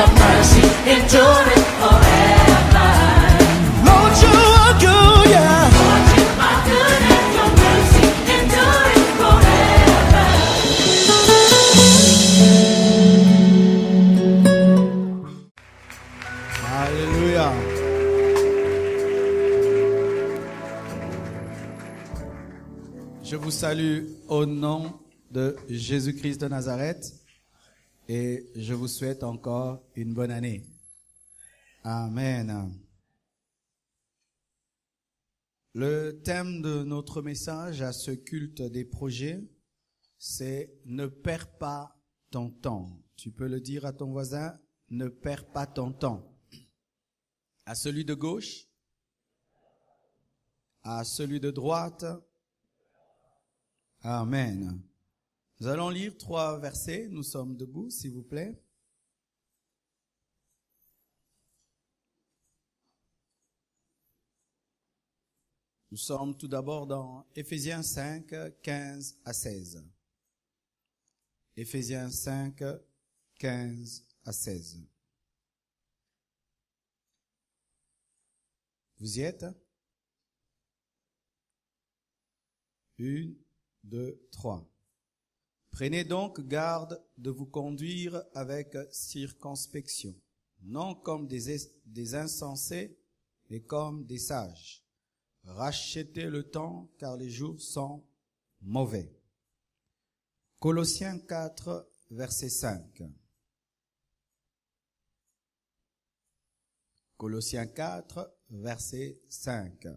your mercy endureth forever. Lord, you are good, yeah. Lord, you are good and your mercy endureth forever. Alléluia. Je vous salue au nom de Jésus-Christ de Nazareth et je vous souhaite encore une bonne année. Amen. Le thème de notre message à ce culte des projets, c'est « Ne perds pas ton temps ». Tu peux le dire à ton voisin, « Ne perds pas ton temps ». À celui de gauche, à celui de droite. Amen. Nous allons lire 3 versets. Nous sommes debout, s'il vous plaît. Nous sommes tout d'abord dans Éphésiens 5, 15 à 16. Éphésiens 5, 15 à 16. Vous y êtes? 1, 2, 3. Prenez donc garde de vous conduire avec circonspection, non comme des insensés, mais comme des sages. Rachetez le temps, car les jours sont mauvais. Colossiens 4, verset 5. Colossiens 4, verset 5.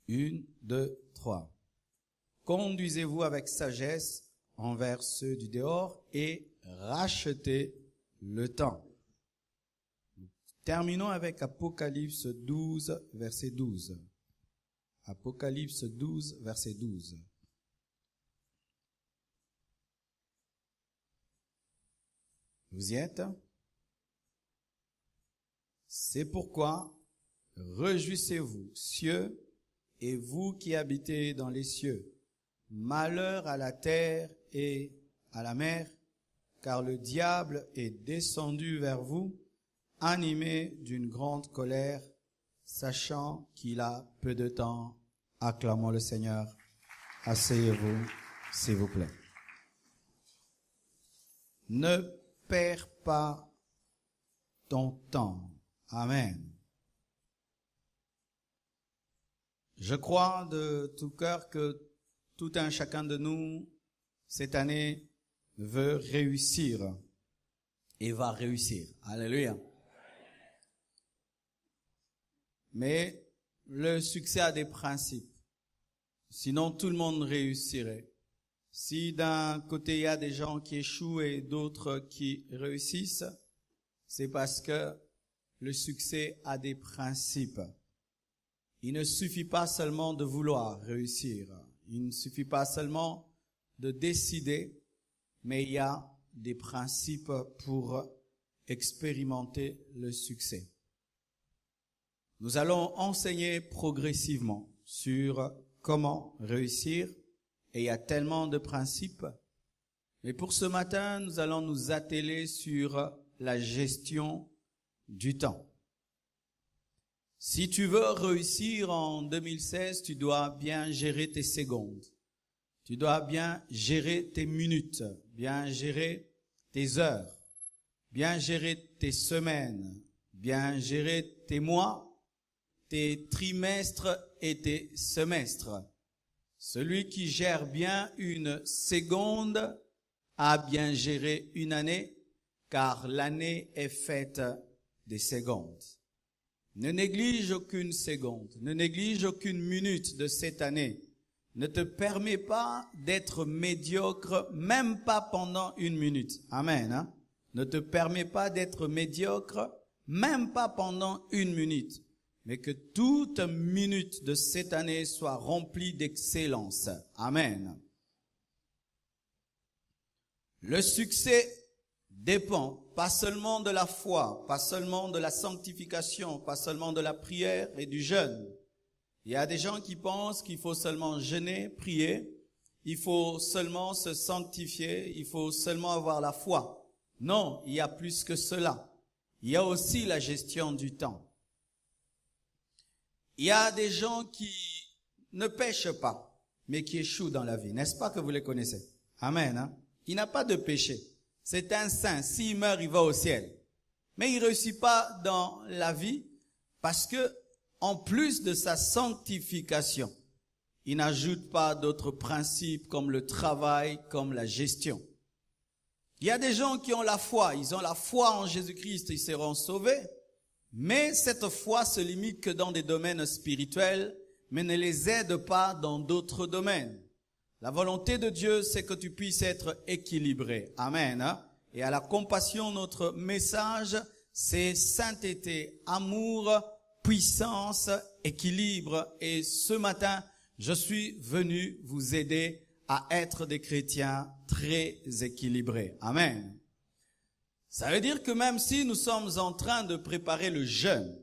1, 2, 3. Conduisez-vous avec sagesse envers ceux du dehors et rachetez le temps. Terminons avec Apocalypse 12, verset 12. Apocalypse 12, verset 12. Vous y êtes? C'est pourquoi, réjouissez-vous, cieux, et vous qui habitez dans les cieux. Malheur à la terre et à la mer, car le diable est descendu vers vous, animé d'une grande colère, sachant qu'il a peu de temps. Acclamons le Seigneur. Asseyez-vous, s'il vous plaît. Ne perds pas ton temps. Amen. Je crois de tout cœur que tout un chacun de nous, cette année, veut réussir et va réussir. Alléluia. Mais le succès a des principes. Sinon, tout le monde réussirait. Si d'un côté, il y a des gens qui échouent et d'autres qui réussissent, c'est parce que le succès a des principes. Il ne suffit pas seulement de vouloir réussir. Il ne suffit pas seulement de décider, mais il y a des principes pour expérimenter le succès. Nous allons enseigner progressivement sur comment réussir, et il y a tellement de principes. Mais pour ce matin, nous allons nous atteler sur la gestion du temps. Si tu veux réussir en 2016, tu dois bien gérer tes secondes. Tu dois bien gérer tes minutes, bien gérer tes heures, bien gérer tes semaines, bien gérer tes mois, tes trimestres et tes semestres. Celui qui gère bien une seconde a bien géré une année, car l'année est faite des secondes. Ne néglige aucune seconde, ne néglige aucune minute de cette année. Ne te permets pas d'être médiocre, même pas pendant une minute. Amen. Hein? Ne te permets pas d'être médiocre, même pas pendant une minute. Mais que toute minute de cette année soit remplie d'excellence. Amen. Le succès dépend pas seulement de la foi, pas seulement de la sanctification, pas seulement de la prière et du jeûne. Il y a des gens qui pensent qu'il faut seulement jeûner, prier, il faut seulement se sanctifier, il faut seulement avoir la foi. Non, il y a plus que cela. Il y a aussi la gestion du temps. Il y a des gens qui ne pêchent pas, mais qui échouent dans la vie. N'est-ce pas que vous les connaissez? Amen. Hein? Il n'a pas de péché. C'est un saint. S'il meurt, il va au ciel. Mais il ne réussit pas dans la vie parce que, en plus de sa sanctification, il n'ajoute pas d'autres principes comme le travail, comme la gestion. Il y a des gens qui ont la foi. Ils ont la foi en Jésus-Christ, ils seront sauvés. Mais cette foi se limite que dans des domaines spirituels, mais ne les aide pas dans d'autres domaines. La volonté de Dieu, c'est que tu puisses être équilibré. Amen. Hein? Et à la compassion, notre message, c'est sainteté, amour, puissance, équilibre. Et ce matin, je suis venu vous aider à être des chrétiens très équilibrés. Amen. Ça veut dire que même si nous sommes en train de préparer le jeûne,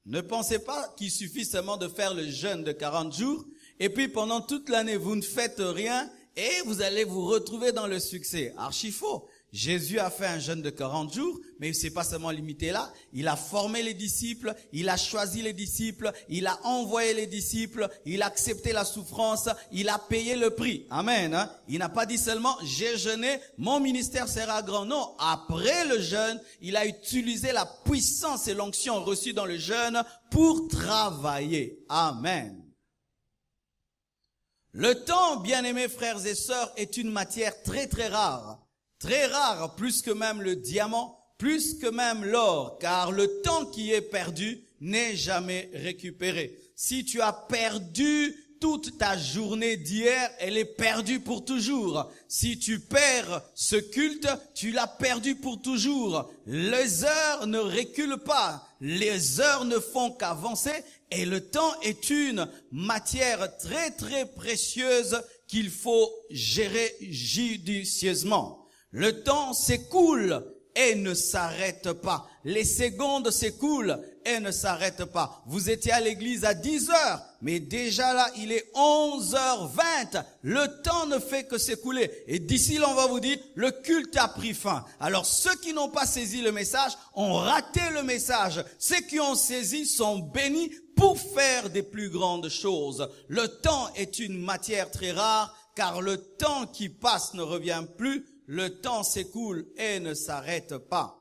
ne pensez pas qu'il suffit seulement de faire le jeûne de 40 jours et puis pendant toute l'année vous ne faites rien et vous allez vous retrouver dans le succès. Archi faux. Jésus a fait un jeûne de 40 jours, mais il s'est pas seulement limité là. Il a formé les disciples, il a choisi les disciples, il a envoyé les disciples, il a accepté la souffrance, il a payé le prix. Amen. Hein? Il n'a pas dit seulement, j'ai jeûné, mon ministère sera grand. Non, après le jeûne, il a utilisé la puissance et l'onction reçue dans le jeûne pour travailler. Amen. Le temps, bien-aimés frères et sœurs, est une matière très très rare. Très rare, plus que même le diamant, plus que même l'or, car le temps qui est perdu n'est jamais récupéré. Si tu as perdu toute ta journée d'hier, elle est perdue pour toujours. Si tu perds ce culte, tu l'as perdu pour toujours. Les heures ne reculent pas, les heures ne font qu'avancer, et le temps est une matière très très précieuse qu'il faut gérer judicieusement. Le temps s'écoule et ne s'arrête pas. Les secondes s'écoulent et ne s'arrêtent pas. Vous étiez à l'église à 10 heures, mais déjà là, il est 11h20. Le temps ne fait que s'écouler. Et d'ici là, on va vous dire, le culte a pris fin. Alors, ceux qui n'ont pas saisi le message ont raté le message. Ceux qui ont saisi sont bénis pour faire des plus grandes choses. Le temps est une matière très rare, car le temps qui passe ne revient plus. Le temps s'écoule et ne s'arrête pas.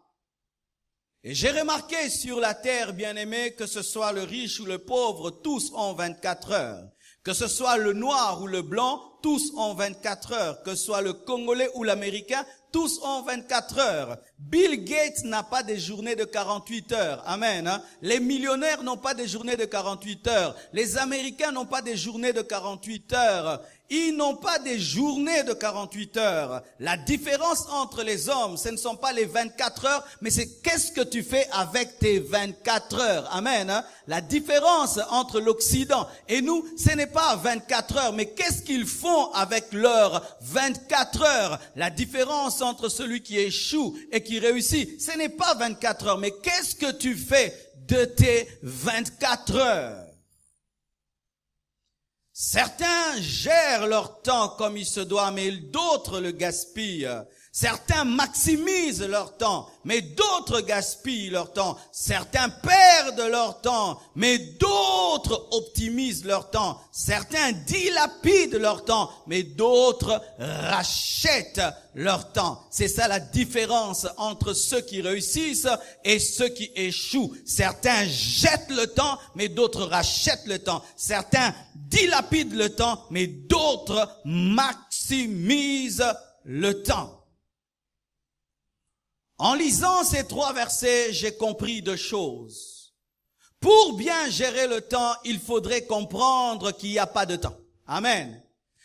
Et j'ai remarqué sur la terre, bien-aimé, que ce soit le riche ou le pauvre, tous ont 24 heures. Que ce soit le noir ou le blanc, tous ont 24 heures. Que ce soit le Congolais ou l'Américain, tous ont 24 heures. Bill Gates n'a pas des journées de 48 heures. Amen. Hein? Les millionnaires n'ont pas des journées de 48 heures. Les Américains n'ont pas des journées de 48 heures. Ils n'ont pas des journées de 48 heures. La différence entre les hommes, ce ne sont pas les 24 heures, mais c'est qu'est-ce que tu fais avec tes 24 heures. Amen. Hein? La différence entre l'Occident et nous, ce n'est pas 24 heures, mais qu'est-ce qu'ils font avec leurs 24 heures. La différence entre celui qui échoue et qui réussit, ce n'est pas 24 heures, mais qu'est-ce que tu fais de tes 24 heures? Certains gèrent leur temps comme il se doit, mais d'autres le gaspillent. Certains maximisent leur temps, mais d'autres gaspillent leur temps. Certains perdent leur temps, mais d'autres optimisent leur temps. Certains dilapident leur temps, mais d'autres rachètent leur temps. C'est ça la différence entre ceux qui réussissent et ceux qui échouent. Certains jettent le temps, mais d'autres rachètent le temps. Certains dilapident le temps, mais d'autres maximisent le temps. En lisant ces 3 versets, j'ai compris 2 choses. Pour bien gérer le temps, il faudrait comprendre qu'il n'y a pas de temps. Amen.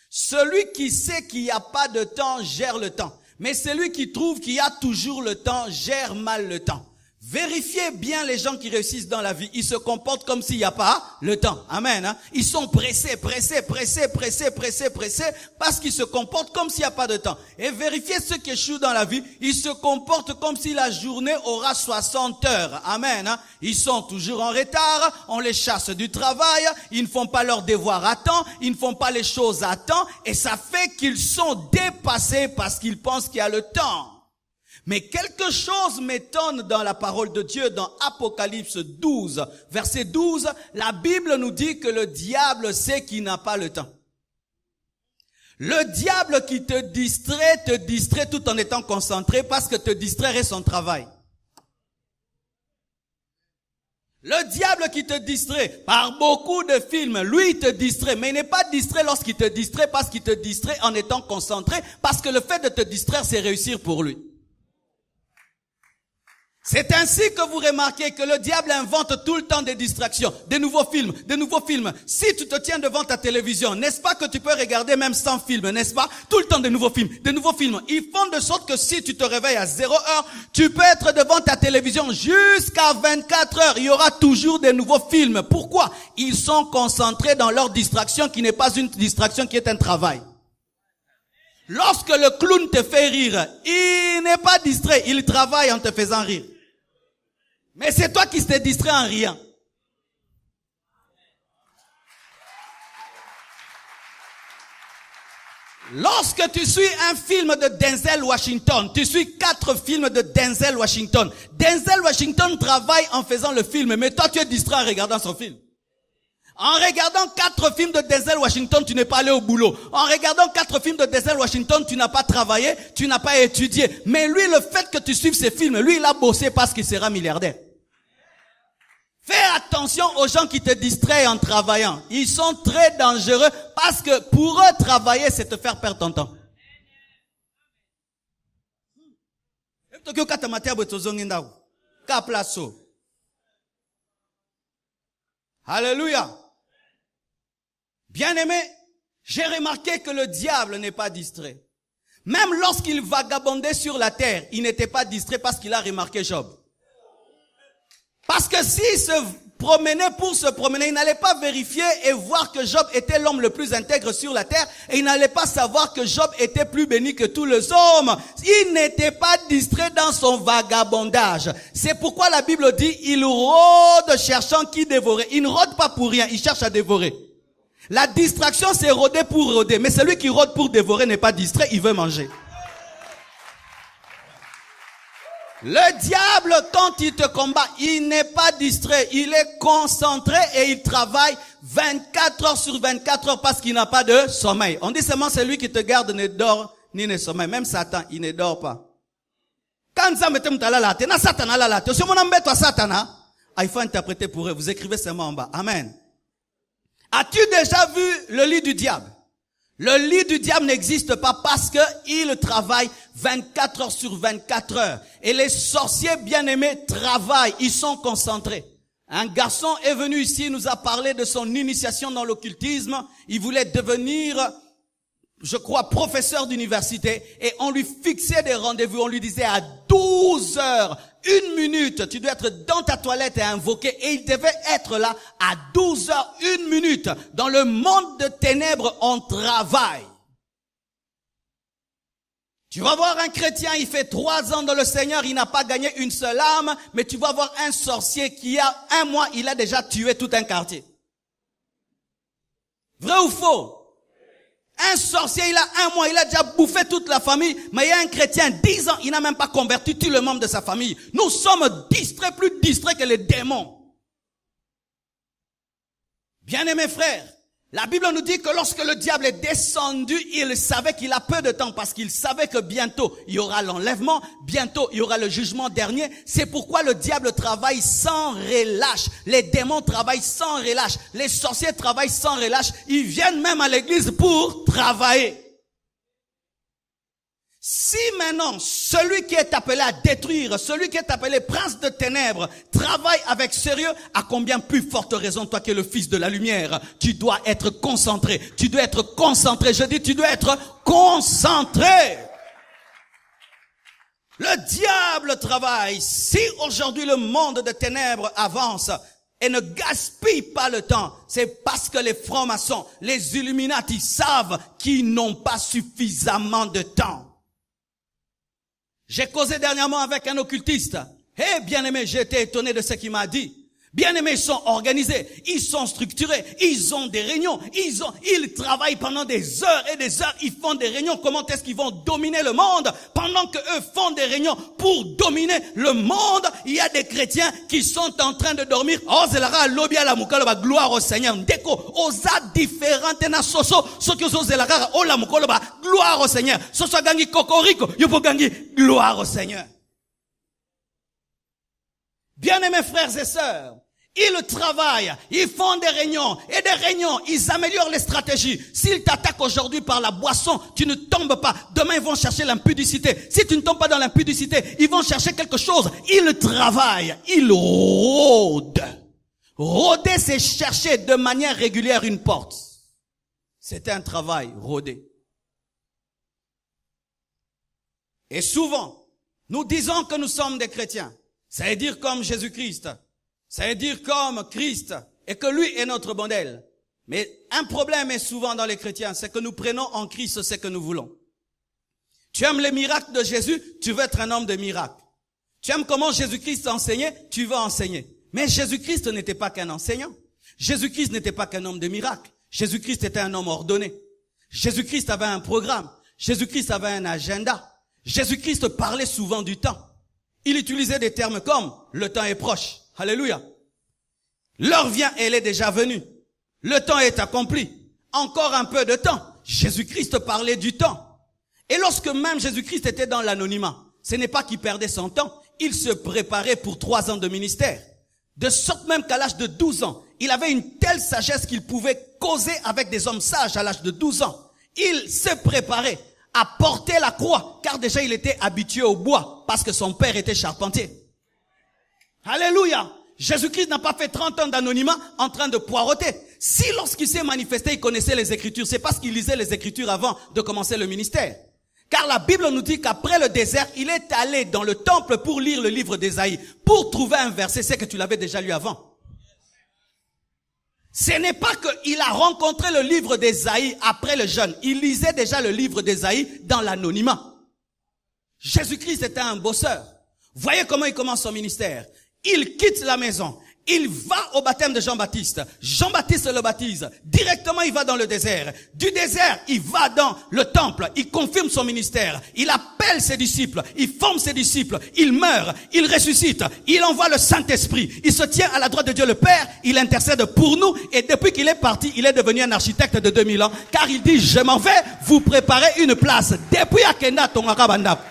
Celui qui sait qu'il n'y a pas de temps gère le temps. Mais celui qui trouve qu'il y a toujours le temps gère mal le temps. Vérifiez bien les gens qui réussissent dans la vie. Ils se comportent comme s'il n'y a pas le temps. Amen. Hein? Ils sont pressés, parce qu'ils se comportent comme s'il n'y a pas de temps. Et vérifiez ceux qui échouent dans la vie. Ils se comportent comme si la journée aura 60 heures. Amen. Hein? Ils sont toujours en retard. On les chasse du travail. Ils ne font pas leurs devoirs à temps. Ils ne font pas les choses à temps. Et ça fait qu'ils sont dépassés parce qu'ils pensent qu'il y a le temps. Mais quelque chose m'étonne dans la parole de Dieu, dans Apocalypse 12, verset 12, la Bible nous dit que le diable sait qu'il n'a pas le temps. Le diable qui te distrait tout en étant concentré parce que te distraire est son travail. Le diable qui te distrait par beaucoup de films, lui il te distrait, mais il n'est pas distrait lorsqu'il te distrait parce qu'il te distrait en étant concentré, parce que le fait de te distraire c'est réussir pour lui. C'est ainsi que vous remarquez que le diable invente tout le temps des distractions, des nouveaux films. Si tu te tiens devant ta télévision, n'est-ce pas que tu peux regarder même 100 films, n'est-ce pas? Tout le temps des nouveaux films. Ils font de sorte que si tu te réveilles à 0 heure, tu peux être devant ta télévision jusqu'à 24 heures. Il y aura toujours des nouveaux films. Pourquoi? Ils sont concentrés dans leur distraction qui n'est pas une distraction, qui est un travail. Lorsque le clown te fait rire, il n'est pas distrait, il travaille en te faisant rire. Mais c'est toi qui t'es distrait en riant. Lorsque tu suis un film de Denzel Washington, tu suis 4 films de Denzel Washington. Denzel Washington travaille en faisant le film, mais toi tu es distrait en regardant son film. En regardant 4 films de Denzel Washington, tu n'es pas allé au boulot. En regardant 4 films de Denzel Washington, tu n'as pas travaillé, tu n'as pas étudié. Mais lui, le fait que tu suives ces films, lui, il a bossé parce qu'il sera milliardaire. Fais attention aux gens qui te distraient en travaillant. Ils sont très dangereux parce que pour eux, travailler, c'est te faire perdre ton temps. Alléluia. Bien-aimé, j'ai remarqué que le diable n'est pas distrait. Même lorsqu'il vagabondait sur la terre, il n'était pas distrait parce qu'il a remarqué Job. Parce que s'il se promenait pour se promener, il n'allait pas vérifier et voir que Job était l'homme le plus intègre sur la terre, et il n'allait pas savoir que Job était plus béni que tous les hommes. Il n'était pas distrait dans son vagabondage. C'est pourquoi la Bible dit, il rôde cherchant qui dévorer. Il ne rôde pas pour rien, il cherche à dévorer. La distraction, c'est rôder pour rôder. Mais celui qui rôde pour dévorer n'est pas distrait, il veut manger. Le diable, quand il te combat, il n'est pas distrait, il est concentré et il travaille 24 heures sur 24 heures parce qu'il n'a pas de sommeil. On dit seulement celui qui te garde ne dort ni ne sommeille. Même Satan, il ne dort pas. Quand il faut interpréter pour eux. Vous écrivez seulement en bas. Amen. As-tu déjà vu le lit du diable? Le lit du diable n'existe pas parce que il travaille 24 heures sur 24 heures. Et les sorciers bien-aimés travaillent, ils sont concentrés. Un garçon est venu ici, il nous a parlé de son initiation dans l'occultisme. Il voulait devenir, je crois, professeur d'université. Et on lui fixait des rendez-vous, on lui disait à 12 heures, 1 minute, tu dois être dans ta toilette et invoquer. Et il devait être là à 12 heures, 1 minute. Dans le monde de ténèbres, on travaille. Tu vas voir un chrétien, il fait 3 ans dans le Seigneur, il n'a pas gagné une seule âme. Mais tu vas voir un sorcier qui a 1 mois, il a déjà tué tout un quartier. Vrai ou faux? Un sorcier, il a 1 mois, il a déjà bouffé toute la famille. Mais il y a un chrétien, 10 ans, il n'a même pas converti tous les membres de sa famille. Nous sommes distraits, plus distraits que les démons. Bien-aimés frères, la Bible nous dit que lorsque le diable est descendu, il savait qu'il a peu de temps parce qu'il savait que bientôt il y aura l'enlèvement, bientôt il y aura le jugement dernier. C'est pourquoi le diable travaille sans relâche. Les démons travaillent sans relâche. Les sorciers travaillent sans relâche. Ils viennent même à l'église pour travailler. Si maintenant, celui qui est appelé à détruire, celui qui est appelé prince de ténèbres, travaille avec sérieux, à combien plus forte raison, toi qui es le fils de la lumière, tu dois être concentré. Tu dois être concentré. Je dis, tu dois être concentré. Le diable travaille. Si aujourd'hui le monde de ténèbres avance et ne gaspille pas le temps, c'est parce que les francs-maçons, les Illuminati savent qu'ils n'ont pas suffisamment de temps. J'ai causé dernièrement avec un occultiste. Eh, bien-aimé, j'ai été étonné de ce qu'il m'a dit. Bien-aimés, ils sont organisés, ils sont structurés, ils ont des réunions, ils travaillent pendant des heures et des heures, ils font des réunions. Comment est-ce qu'ils vont dominer le monde? Pendant que eux font des réunions pour dominer le monde, il y a des chrétiens qui sont en train de dormir. Oh, zelara lobia la mukalo ba gloire au Seigneur. Ndeko oza différente na soso, so que zo zelara o la mukalo ba gloire au Seigneur. Soso gangi kokoriko, yopo gangi gloire au Seigneur. Bien-aimés frères et sœurs, ils travaillent, ils font des réunions, et des réunions, ils améliorent les stratégies. S'ils t'attaquent aujourd'hui par la boisson, tu ne tombes pas. Demain, ils vont chercher l'impudicité. Si tu ne tombes pas dans l'impudicité, ils vont chercher quelque chose. Ils travaillent, ils rôdent. Rôder, c'est chercher de manière régulière une porte. C'est un travail, rôder. Et souvent, nous disons que nous sommes des chrétiens. Ça veut dire comme Jésus-Christ. Ça veut dire comme Christ. Et que lui est notre modèle. Mais un problème est souvent dans les chrétiens, c'est que nous prenons en Christ ce que nous voulons. Tu aimes les miracles de Jésus, tu veux être un homme de miracles. Tu aimes comment Jésus-Christ enseignait, tu veux enseigner. Mais Jésus-Christ n'était pas qu'un enseignant. Jésus-Christ n'était pas qu'un homme de miracles. Jésus-Christ était un homme ordonné. Jésus-Christ avait un programme. Jésus-Christ avait un agenda. Jésus-Christ parlait souvent du temps. Il utilisait des termes comme « le temps est proche ». Alléluia. L'heure vient et elle est déjà venue. Le temps est accompli. Encore un peu de temps. Jésus-Christ parlait du temps. Et lorsque même Jésus-Christ était dans l'anonymat, ce n'est pas qu'il perdait son temps. Il se préparait pour 3 ans de ministère. De sorte même qu'à l'âge de 12 ans, il avait une telle sagesse qu'il pouvait causer avec des hommes sages à l'âge de 12 ans. Il se préparait à porter la croix, car déjà il était habitué au bois, parce que son père était charpentier. Alléluia! Jésus-Christ n'a pas fait 30 ans d'anonymat en train de poireauter. Si lorsqu'il s'est manifesté, il connaissait les Écritures, c'est parce qu'il lisait les Écritures avant de commencer le ministère. Car la Bible nous dit qu'après le désert, il est allé dans le temple pour lire le livre d'Ésaïe, pour trouver un verset, c'est que tu l'avais déjà lu avant. Ce n'est pas qu'il a rencontré le livre d'Ésaïe après le jeûne. Il lisait déjà le livre d'Ésaïe dans l'anonymat. Jésus-Christ était un bosseur. Voyez comment il commence son ministère. Il quitte la maison. Il va au baptême de Jean-Baptiste. Jean-Baptiste le baptise. Directement, il va dans le désert. Du désert, il va dans le temple. Il confirme son ministère. Il appelle ses disciples. Il forme ses disciples. Il meurt. Il ressuscite. Il envoie le Saint-Esprit. Il se tient à la droite de Dieu le Père. Il intercède pour nous. Et depuis qu'il est parti, il est devenu un architecte de 2000 ans. Car il dit, je m'en vais vous préparer une place. Depuis Akenda Tongakabanda.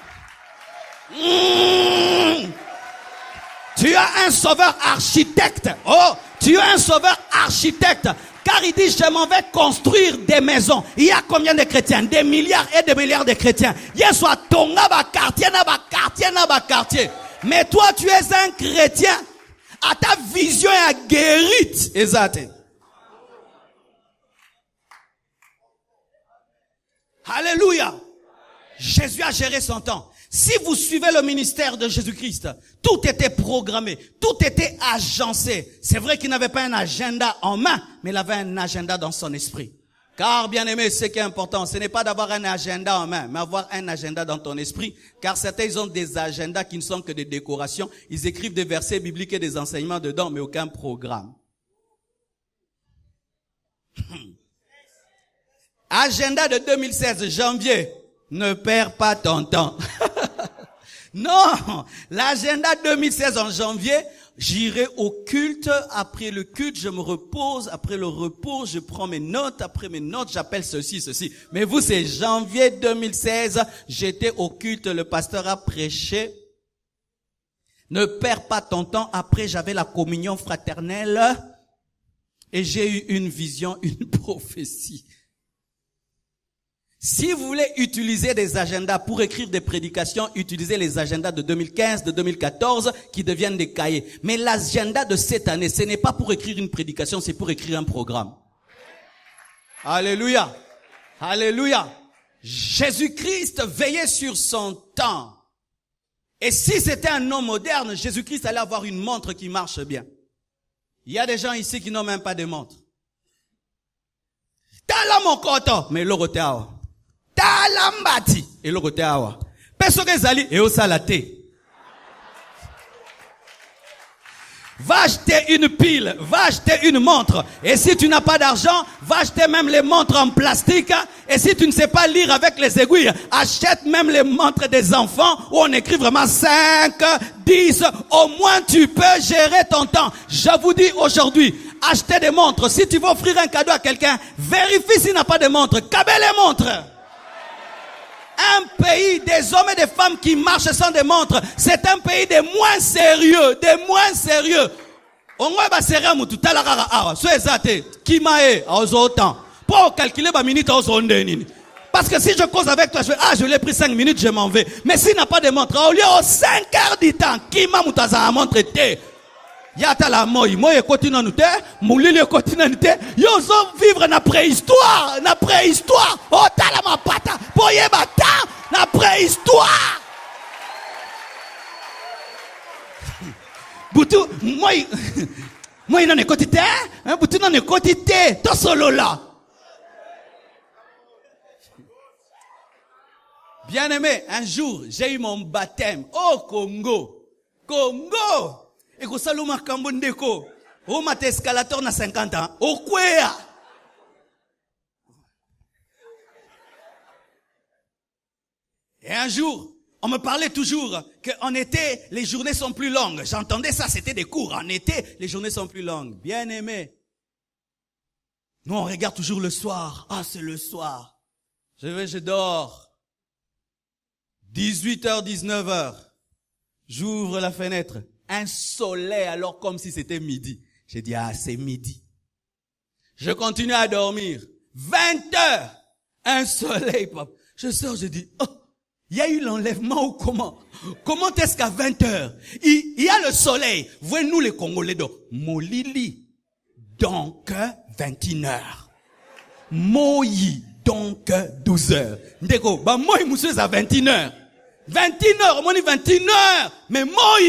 Tu as un sauveur architecte. Oh, tu as un sauveur architecte. Car il dit, je m'en vais construire des maisons. Il y a combien de chrétiens? Des milliards et des milliards de chrétiens. Il y a soit tonga ba quartier. Mais toi, tu es un chrétien. À ta vision est guérite. Exact. Alléluia. Jésus a géré son temps. Si vous suivez le ministère de Jésus-Christ, tout était programmé, tout était agencé. C'est vrai qu'il n'avait pas un agenda en main, mais il avait un agenda dans son esprit. Car, bien aimé, ce qui est important, ce n'est pas d'avoir un agenda en main, mais avoir un agenda dans ton esprit. Car certains, ils ont des agendas qui ne sont que des décorations. Ils écrivent des versets bibliques et des enseignements dedans, mais aucun programme. Agenda de 2016, janvier. Ne perds pas ton temps. Non, l'agenda 2016 en janvier, j'irai au culte. Après le culte, je me repose. Après le repos, je prends mes notes. Après mes notes, j'appelle ceci. Mais vous, c'est janvier 2016. J'étais au culte. Le pasteur a prêché. Ne perds pas ton temps. Après, j'avais la communion fraternelle. Et j'ai eu une vision, une prophétie. Si vous voulez utiliser des agendas pour écrire des prédications, utilisez les agendas de 2015, de 2014 qui deviennent des cahiers. Mais l'agenda de cette année, ce n'est pas pour écrire une prédication, c'est pour écrire un programme. Alléluia. Alléluia. Jésus-Christ veillait sur son temps. Et si c'était un homme moderne, Jésus-Christ allait avoir une montre qui marche bien. Il y a des gens ici qui n'ont même pas de montre. Tala mokoto, mais le rote awa. Tala mbati, et le rote awa. Personne qui zali, et au salaté. Va acheter une pile, va acheter une montre. Et si tu n'as pas d'argent, va acheter même les montres en plastique. Et si tu ne sais pas lire avec les aiguilles, achète même les montres des enfants où on écrit vraiment 5, 10. Au moins tu peux gérer ton temps. Je vous dis aujourd'hui, achetez des montres. Si tu veux offrir un cadeau à quelqu'un, vérifie s'il n'a pas de montre. Qu'avez les montres? Un pays des hommes et des femmes qui marchent sans des montres, c'est un pays des moins sérieux, des moins sérieux. On va sérieux mutu talarara awa, so ezate, kimae, autant. Pour calculer ma minute aux ondes nini. Parce que si je cause avec toi, je l'ai pris 5 minutes, je m'en vais. Mais s'il n'a pas de montre, au lieu aux 5 heures du temps, kima mutaza a montre te. Yata la moi continue nous te, moulili continue nous te. Yo zo vivre na préhistoire, Oh tala ma pata, boye bata, na préhistoire. Boutou, moi il n'en est quotité, hein, Boutou n'en est quotité, to solo là. Bien aimé, un jour, j'ai eu mon baptême au Congo. Et que ça l'homme Kambondeko, au mat escalator na 50 ans, au Kwea. Et un jour, on me parlait toujours qu'en été, les journées sont plus longues. J'entendais ça, c'était des cours. En été, les journées sont plus longues. Bien aimé. Nous, on regarde toujours le soir. Ah, c'est le soir. Je dors. 18h, 19h. J'ouvre la fenêtre. Un soleil alors comme si c'était midi. J'ai dit, ah, c'est midi. Je continue à dormir. 20h. Un soleil, papa. Je sors, je dis, oh, il y a eu l'enlèvement ou comment? Comment est-ce qu'à 20h, il y a le soleil? Voyez-nous les Congolais donc. Molili. Donc, 21h. Moyi. Donc, 12h. Ndeko, bah, moi, monsieur, à 21h. 21h, on dit 21h. Mais moi,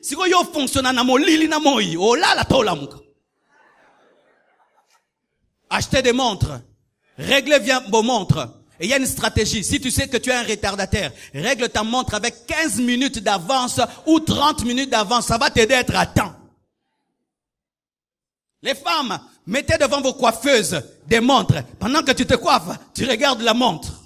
si vous fonctionnez na molili na moi, oh là, la tola mouka. Achetez des montres. Réglez bien vos montres. Et il y a une stratégie. Si tu sais que tu es un retardataire, règle ta montre avec 15 minutes d'avance ou 30 minutes d'avance. Ça va t'aider à être à temps. Les femmes, mettez devant vos coiffeuses des montres. Pendant que tu te coiffes, tu regardes la montre.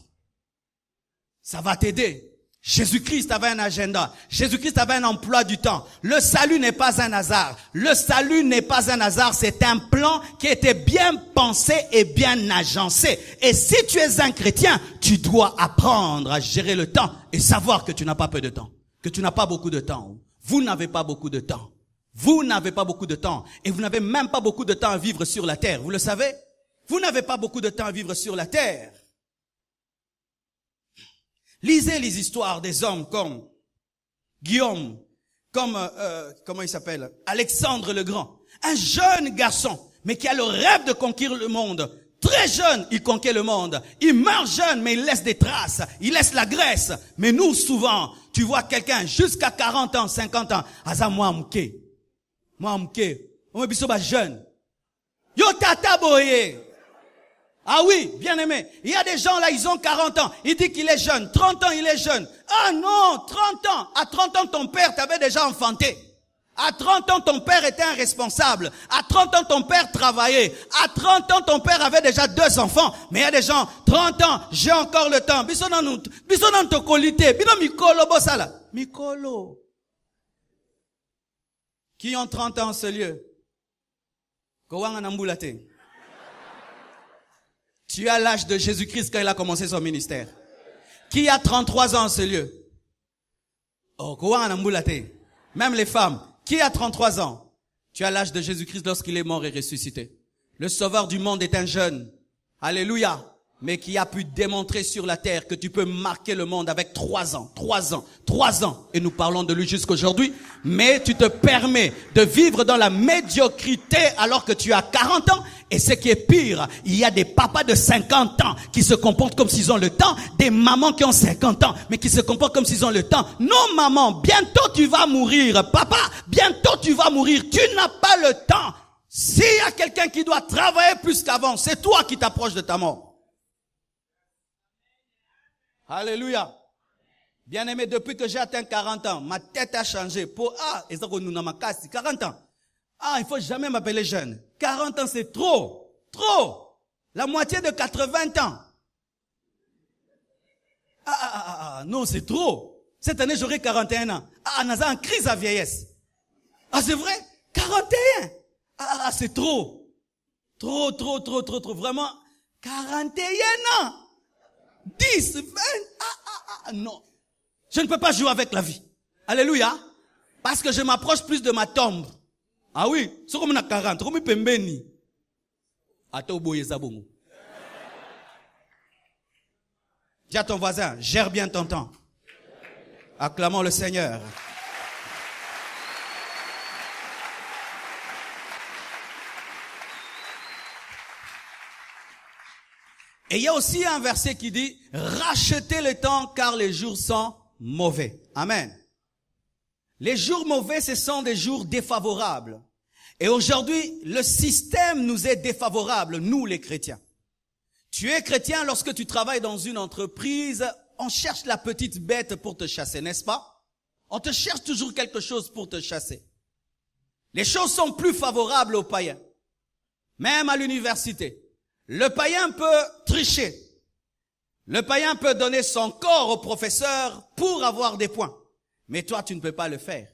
Ça va t'aider. Jésus-Christ avait un agenda. Jésus-Christ avait un emploi du temps. Le salut n'est pas un hasard. Le salut n'est pas un hasard. C'est un plan qui était bien pensé et bien agencé. Et si tu es un chrétien, tu dois apprendre à gérer le temps et savoir que tu n'as pas peu de temps. Que tu n'as pas beaucoup de temps. Vous n'avez pas beaucoup de temps. Vous n'avez pas beaucoup de temps. Et vous n'avez même pas beaucoup de temps à vivre sur la terre. Vous le savez? Vous n'avez pas beaucoup de temps à vivre sur la terre. Lisez les histoires des hommes comme Guillaume, comme, comment il s'appelle? Alexandre le Grand. Un jeune garçon, mais qui a le rêve de conquérir le monde. Très jeune, il conquiert le monde. Il meurt jeune, mais il laisse des traces. Il laisse la Grèce. Mais nous, souvent, tu vois quelqu'un jusqu'à 40 ans, 50 ans. Aza moi mke. Moi mke. On me biso ba jeune. Yo tata boye. Ah oui, bien aimé. Il y a des gens là, ils ont 40 ans. Il dit qu'il est jeune. 30 ans, il est jeune. Ah non, 30 ans. À 30 ans, ton père t'avait déjà enfanté. À 30 ans, ton père était un responsable. À 30 ans, ton père travaillait. À 30 ans, ton père avait déjà 2 enfants. Mais il y a des gens, 30 ans, j'ai encore le temps. Bisonan to qualité. Bino mikolo bosala. Mikolo. Qui ont 30 ans en ce lieu? Kowanga nambulate. Tu as l'âge de Jésus-Christ quand il a commencé son ministère. Qui a 33 ans en ce lieu? Oh, Kowanga nambulate. Même les femmes. Qui a 33 ans? Tu as l'âge de Jésus-Christ lorsqu'il est mort et ressuscité. Le sauveur du monde est un jeune. Alléluia. mais qui a pu démontrer sur la terre que tu peux marquer le monde avec 3 ans. Et nous parlons de lui jusqu'aujourd'hui. Mais tu te permets de vivre dans la médiocrité alors que tu as 40 ans. Et ce qui est pire, il y a des papas de 50 ans qui se comportent comme s'ils ont le temps. Des mamans qui ont 50 ans, mais qui se comportent comme s'ils ont le temps. Non, maman, bientôt tu vas mourir. Papa, bientôt tu vas mourir. Tu n'as pas le temps. S'il y a quelqu'un qui doit travailler plus qu'avant, c'est toi qui t'approches de ta mort. Alléluia. Bien-aimé, depuis que j'ai atteint 40 ans, ma tête a changé. 40 ans. Il faut jamais m'appeler jeune. 40 ans, c'est trop. La moitié de 80 ans. Non, c'est trop. Cette année, j'aurai 41 ans. Naza en crise à vieillesse. C'est vrai? 41. C'est trop. Trop. Vraiment. 41 ans. 10, 20. Non. Je ne peux pas jouer avec la vie. Alléluia. Parce que je m'approche plus de ma tombe. Oui. C'est comme on a 40. Comme pembeni. Dis à ton voisin, gère bien ton temps. Acclamons le Seigneur. Et il y a aussi un verset qui dit, rachetez le temps car les jours sont mauvais. Amen. Les jours mauvais, ce sont des jours défavorables. Et aujourd'hui, le système nous est défavorable, nous les chrétiens. Tu es chrétien lorsque tu travailles dans une entreprise, on cherche la petite bête pour te chasser, n'est-ce pas? On te cherche toujours quelque chose pour te chasser. Les choses sont plus favorables aux païens. Même à l'université. Le païen peut tricher. Le païen peut donner son corps au professeur pour avoir des points. Mais toi, tu ne peux pas le faire.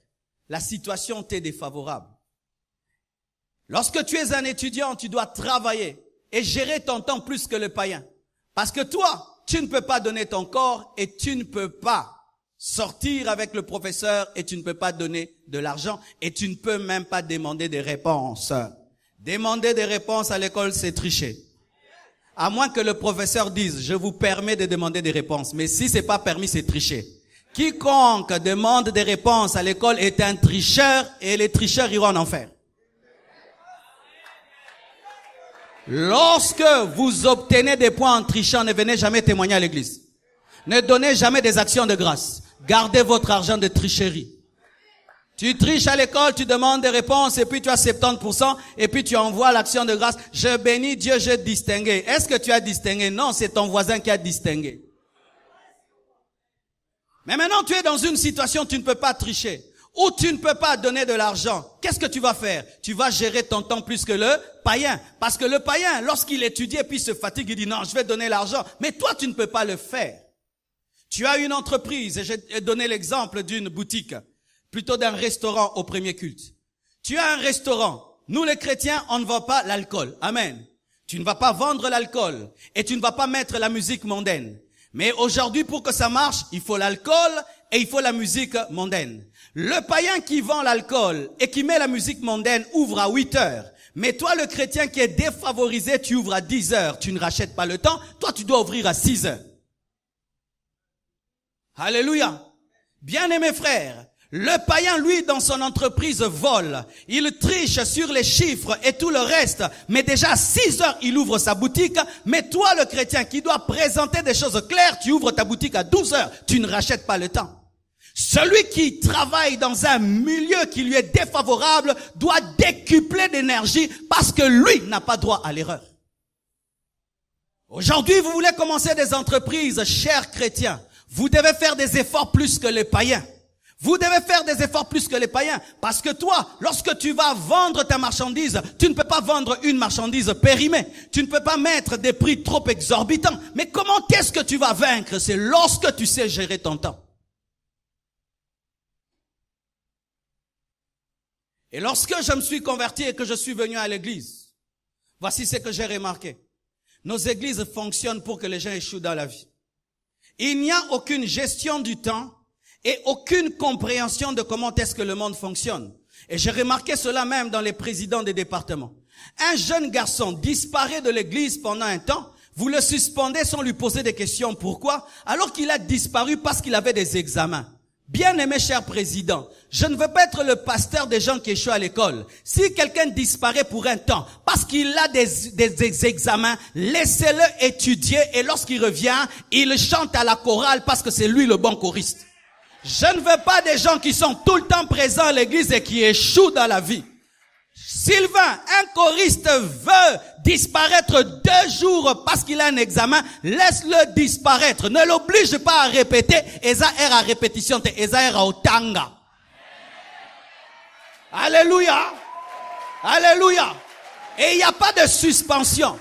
La situation t'est défavorable. Lorsque tu es un étudiant, tu dois travailler et gérer ton temps plus que le païen. Parce que toi, tu ne peux pas donner ton corps et tu ne peux pas sortir avec le professeur et tu ne peux pas donner de l'argent et tu ne peux même pas demander des réponses. Demander des réponses à l'école, c'est tricher. À moins que le professeur dise, je vous permets de demander des réponses. Mais si c'est pas permis, c'est tricher. Quiconque demande des réponses à l'école est un tricheur et les tricheurs iront en enfer. Lorsque vous obtenez des points en trichant, ne venez jamais témoigner à l'église. Ne donnez jamais des actions de grâce. Gardez votre argent de tricherie. Tu triches à l'école, tu demandes des réponses et puis tu as 70% et puis tu envoies l'action de grâce. Je bénis Dieu, j'ai distingué. Est-ce que tu as distingué? Non, c'est ton voisin qui a distingué. Mais maintenant tu es dans une situation où tu ne peux pas tricher. Ou tu ne peux pas donner de l'argent. Qu'est-ce que tu vas faire? Tu vas gérer ton temps plus que le païen. Parce que le païen, lorsqu'il étudie et puis se fatigue, il dit non, je vais donner l'argent. Mais toi, tu ne peux pas le faire. Tu as une entreprise, et j'ai donné l'exemple d'une boutique, plutôt d'un restaurant au premier culte. Tu as un restaurant. Nous les chrétiens, on ne vend pas l'alcool. Amen. Tu ne vas pas vendre l'alcool et tu ne vas pas mettre la musique mondaine. Mais aujourd'hui, pour que ça marche, il faut l'alcool et il faut la musique mondaine. Le païen qui vend l'alcool et qui met la musique mondaine ouvre à 8 heures. Mais toi, le chrétien qui est défavorisé, tu ouvres à 10 heures. Tu ne rachètes pas le temps. Toi, tu dois ouvrir à 6 heures. Alléluia. Bien-aimés frères, le païen, lui, dans son entreprise, vole. Il triche sur les chiffres et tout le reste. Mais déjà, à 6 heures, il ouvre sa boutique. Mais toi, le chrétien, qui doit présenter des choses claires, tu ouvres ta boutique à 12 heures. Tu ne rachètes pas le temps. Celui qui travaille dans un milieu qui lui est défavorable doit décupler d'énergie parce que lui n'a pas droit à l'erreur. Aujourd'hui, vous voulez commencer des entreprises, chers chrétiens. Vous devez faire des efforts plus que les païens. Vous devez faire des efforts plus que les païens. Parce que toi, lorsque tu vas vendre ta marchandise, tu ne peux pas vendre une marchandise périmée. Tu ne peux pas mettre des prix trop exorbitants. Mais comment est-ce que tu vas vaincre? C'est lorsque tu sais gérer ton temps. Et lorsque je me suis converti et que je suis venu à l'église, voici ce que j'ai remarqué. Nos églises fonctionnent pour que les gens échouent dans la vie. Il n'y a aucune gestion du temps et aucune compréhension de comment est-ce que le monde fonctionne. Et j'ai remarqué cela même dans les présidents des départements. Un jeune garçon disparaît de l'église pendant un temps, Vous le suspendez sans lui poser des questions. Pourquoi? Alors qu'il a disparu parce qu'il avait des examens. Bien-aimé cher président, je ne veux pas être le pasteur des gens qui échouent à l'école. Si quelqu'un disparaît pour un temps parce qu'il a des examens, laissez-le étudier et lorsqu'il revient, il chante à la chorale parce que c'est lui le bon choriste. Je ne veux pas des gens qui sont tout le temps présents à l'église et qui échouent dans la vie. Sylvain, un choriste veut disparaître 2 jours parce qu'il a un examen, laisse-le disparaître. Ne l'oblige pas à répéter. Eza er à répétition, eza er à otanga. Alléluia. Alléluia. Et il n'y a pas de suspension.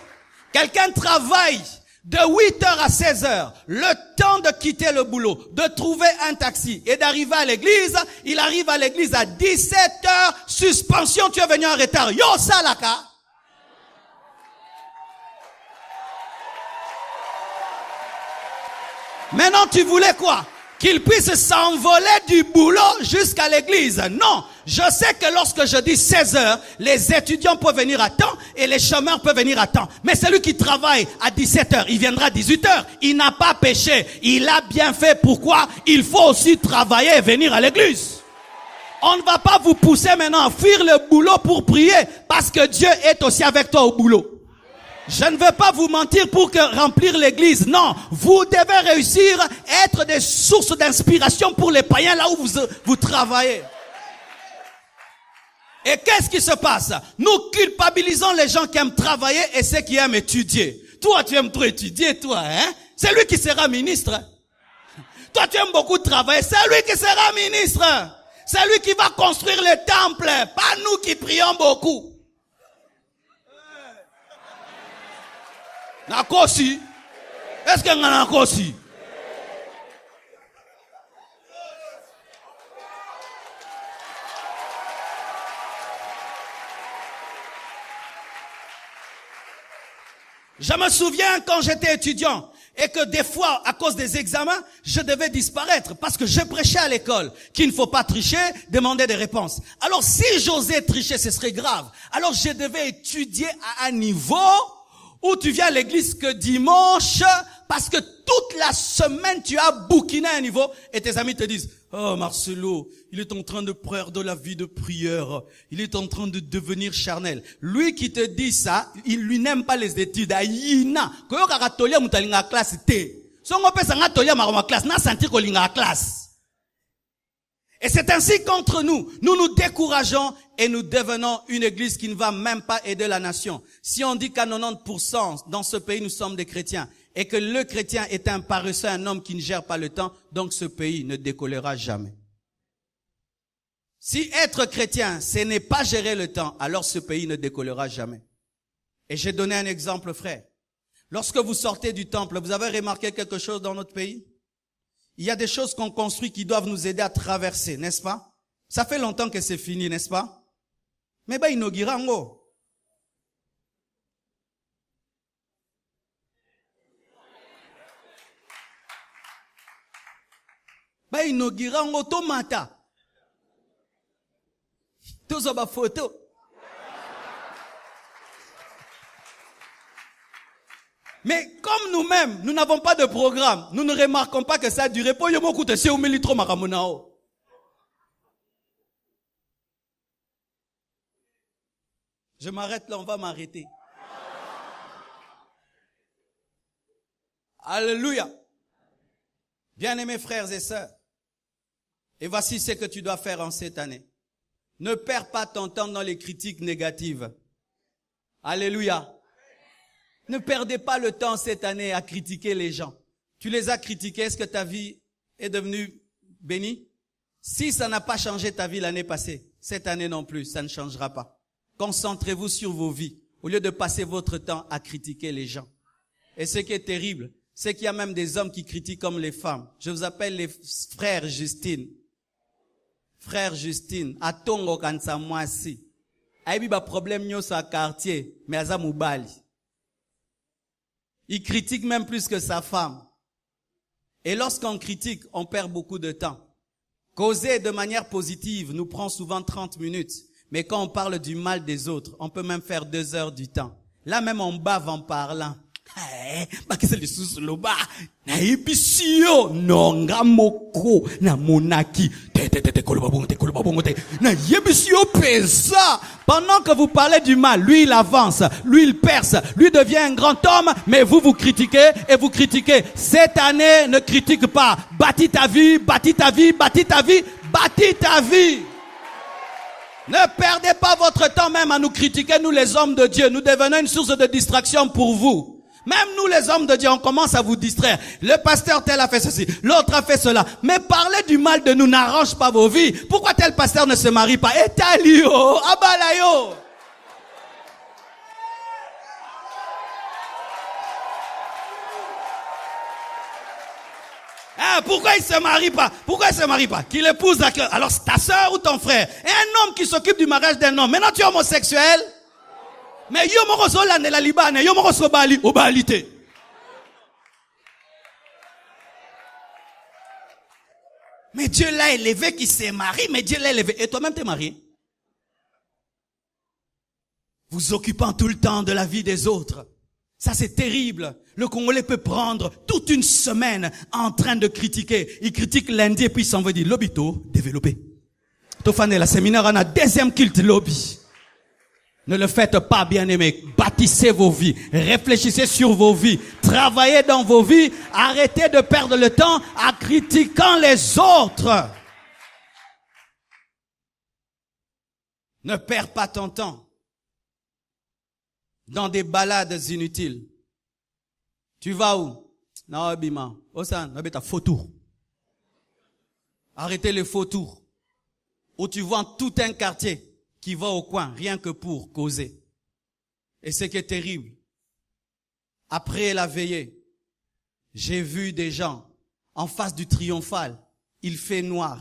Quelqu'un travaille de 8h à 16h, le temps de quitter le boulot, de trouver un taxi et d'arriver à l'église. Il arrive à l'église à 17h, suspension, tu es venu en retard. Yo salaka. Maintenant, tu voulais quoi? Qu'il puisse s'envoler du boulot jusqu'à l'église. Non, je sais que lorsque je dis 16h, les étudiants peuvent venir à temps et les chômeurs peuvent venir à temps. Mais celui qui travaille à 17h, il viendra à 18h. Il n'a pas péché. Il a bien fait. Pourquoi? Il faut aussi travailler et venir à l'église. On ne va pas vous pousser maintenant à fuir le boulot pour prier parce que Dieu est aussi avec toi au boulot. Je ne veux pas vous mentir pour remplir l'église. Non, vous devez réussir à être des sources d'inspiration pour les païens là où vous travaillez. Et qu'est-ce qui se passe? Nous culpabilisons les gens qui aiment travailler et ceux qui aiment étudier. Toi, tu aimes trop étudier, toi, hein? C'est lui qui sera ministre. Toi, tu aimes beaucoup travailler. C'est lui qui sera ministre. C'est lui qui va construire le temple. Pas nous qui prions beaucoup. Nakosi. Est-ce qu'il y a un Nakosi? Je me souviens quand j'étais étudiant et que des fois, à cause des examens, je devais disparaître parce que je prêchais à l'école qu'il ne faut pas tricher, demander des réponses. Alors si j'osais tricher, ce serait grave. Alors je devais étudier à un niveau où tu viens à l'église que dimanche parce que toute la semaine tu as bouquiné à un niveau et tes amis te disent « Oh Marcelo, il est en train de perdre la vie de prière. Il est en train de devenir charnel. » Lui qui te dit ça, il lui n'aime pas les études. Aïna. Koyo kakatolia mutalinga classe te. Songo pesa ngatolia maroma classe. Na sentir kolinga classe. Et c'est ainsi qu'entre nous, nous nous décourageons et nous devenons une église qui ne va même pas aider la nation. Si on dit qu'à 90% dans ce pays nous sommes des chrétiens et que le chrétien est un paresseux, un homme qui ne gère pas le temps, donc ce pays ne décollera jamais. Si être chrétien, ce n'est pas gérer le temps, alors ce pays ne décollera jamais. Et j'ai donné un exemple, frère. Lorsque vous sortez du temple, vous avez remarqué quelque chose dans notre pays? Il y a des choses qu'on construit qui doivent nous aider à traverser, n'est-ce pas? Ça fait longtemps que c'est fini, n'est-ce pas? Mais bah, inaugurango. Bah, inaugurango tomata. Tous ont ma photo. Mais comme nous-mêmes, nous n'avons pas de programme, nous ne remarquons pas que ça a duré. Je m'arrête là, on va m'arrêter. Alléluia. Bien-aimés frères et sœurs, et voici ce que tu dois faire en cette année. Ne perds pas ton temps dans les critiques négatives. Alléluia. Ne perdez pas le temps cette année à critiquer les gens. Tu les as critiqués, est-ce que ta vie est devenue bénie? Si ça n'a pas changé ta vie l'année passée, cette année non plus, ça ne changera pas. Concentrez-vous sur vos vies, au lieu de passer votre temps à critiquer les gens. Et ce qui est terrible, c'est qu'il y a même des hommes qui critiquent comme les femmes. Je vous appelle les frères Justine. Frère Justine, à Tongo kansa mwasi. Aibi ba problème nyo sa quartier, mais aza mubali. Il critique même plus que sa femme. Et lorsqu'on critique, on perd beaucoup de temps. Causer de manière positive nous prend souvent 30 minutes. Mais quand on parle du mal des autres, on peut même faire 2 heures du temps. Là même on bave en parlant. bakisa lisusu loba na yebisio nonga moko na monaki te koloba bongo te na yebisio pesa. Pendant que vous parlez du mal, lui il avance, lui il perce, lui devient un grand homme, mais vous critiquez et vous critiquez. Cette année, ne critique pas. Bâtis ta vie, bâtis ta vie, bâtis ta vie, bâtis ta vie. Ne perdez pas votre temps même à nous critiquer, nous les hommes de Dieu. Nous devenons une source de distraction pour vous. Même nous les hommes de Dieu, on commence à vous distraire. Le pasteur tel a fait ceci, l'autre a fait cela. Mais parler du mal de nous n'arrange pas vos vies. Pourquoi tel pasteur ne se marie pas? Etalio, abalayo. Pourquoi il se marie pas? Pourquoi il se marie pas? Qu'il épouse la... Alors c'est ta soeur ou ton frère? Et un homme qui s'occupe du mariage d'un homme. Maintenant tu es homosexuel? Mais yo moko zolandela libane, yo moko sobali, obalite. Mais Dieu l'a élevé qui s'est marié, mais Dieu l'a élevé. Et toi-même t'es marié? Vous occupant tout le temps de la vie des autres. Ça c'est terrible. Le Congolais peut prendre toute une semaine en train de critiquer. Il critique lundi et puis il s'en va dire, lobito, développé. Tofane, la séminaire en a deuxième culte lobby. Ne le faites pas, bien-aimés. Bâtissez vos vies. Réfléchissez sur vos vies. Travaillez dans vos vies. Arrêtez de perdre le temps à critiquant les autres. Ne perds pas ton temps dans des balades inutiles. Tu vas où? Non, bima. Osan, ta faux tour. Arrêtez les faux tours. Où tu vois tout un quartier qui va au coin, rien que pour causer. Et ce qui est terrible, après la veillée, j'ai vu des gens en face du triomphal. Il fait noir,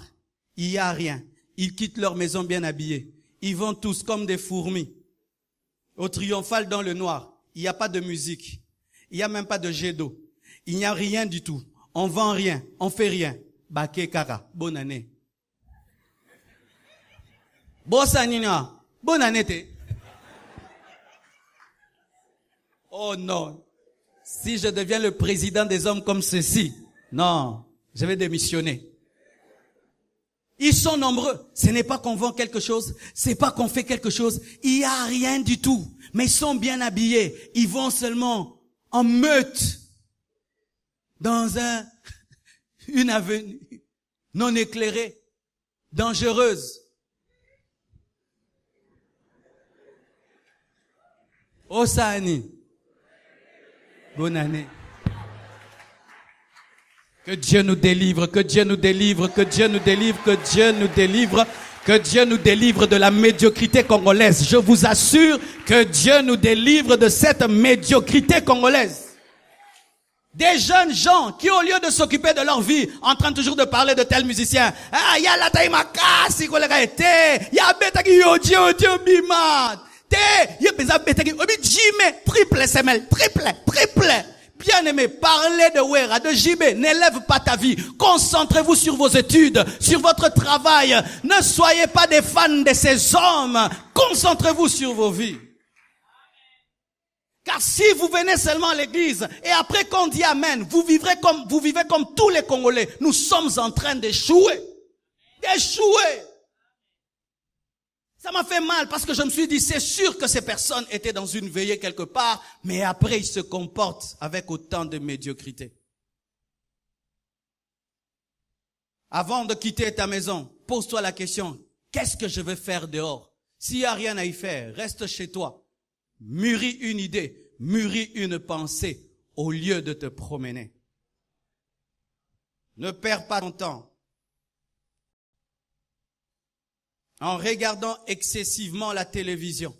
il y a rien. Ils quittent leur maison bien habillés. Ils vont tous comme des fourmis. Au triomphal dans le noir, il n'y a pas de musique. Il n'y a même pas de jet d'eau. Il n'y a rien du tout. On vend rien, on fait rien. Baké Kara, bonne année. Bossanina, bonne année. Oh non. Si je deviens le président des hommes comme ceci, non, je vais démissionner. Ils sont nombreux. Ce n'est pas qu'on vend quelque chose, c'est pas qu'on fait quelque chose. Il n'y a rien du tout. Mais ils sont bien habillés. Ils vont seulement en meute dans une avenue non éclairée, dangereuse. Osani. Bonne année. Que Dieu nous délivre, que Dieu nous délivre, que Dieu nous délivre, que Dieu nous délivre, que Dieu nous délivre de la médiocrité congolaise. Je vous assure que Dieu nous délivre de cette médiocrité congolaise. Des jeunes gens qui, au lieu de s'occuper de leur vie, en train toujours de parler de tel musicien, ah, ya la taille makasi, kolega ete, ya betaki yodio bima. Triple SML, triple. Bien-aimé, parlez de Wera, de JB, n'élève pas ta vie. Concentrez-vous sur vos études, sur votre travail. Ne soyez pas des fans de ces hommes. Concentrez-vous sur vos vies. Car si vous venez seulement à l'église et après qu'on dit Amen, vous vivez comme tous les Congolais. Nous sommes en train d'échouer. Ça m'a fait mal parce que je me suis dit, c'est sûr que ces personnes étaient dans une veillée quelque part, mais après ils se comportent avec autant de médiocrité. Avant de quitter ta maison, pose-toi la question, qu'est-ce que je vais faire dehors? S'il n'y a rien à y faire, reste chez toi. Mûris une idée, mûris une pensée au lieu de te promener. Ne perds pas ton temps en regardant excessivement la télévision.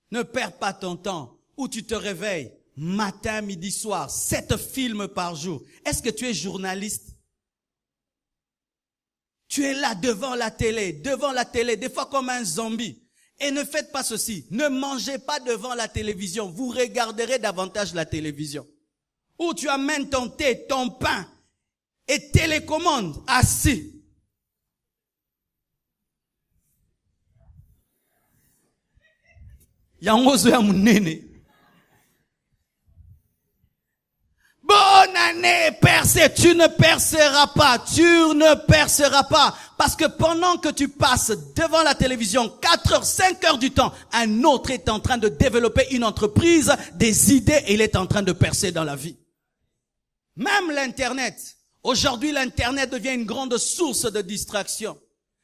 Ne perds pas ton temps où tu te réveilles matin, midi, soir, 7 films par jour. Est-ce que tu es journaliste? Tu es là devant la télé, des fois comme un zombie. Et ne faites pas ceci, ne mangez pas devant la télévision, vous regarderez davantage la télévision. Où tu amènes ton thé, ton pain et télécommande assis. Yangozo ya munene. année percée. Tu ne perceras pas. Tu ne perceras pas. Parce que pendant que tu passes devant la télévision 4 heures, 5 heures du temps, un autre est en train de développer une entreprise, des idées, et il est en train de percer dans la vie. Même l'Internet. Aujourd'hui, l'Internet devient une grande source de distraction.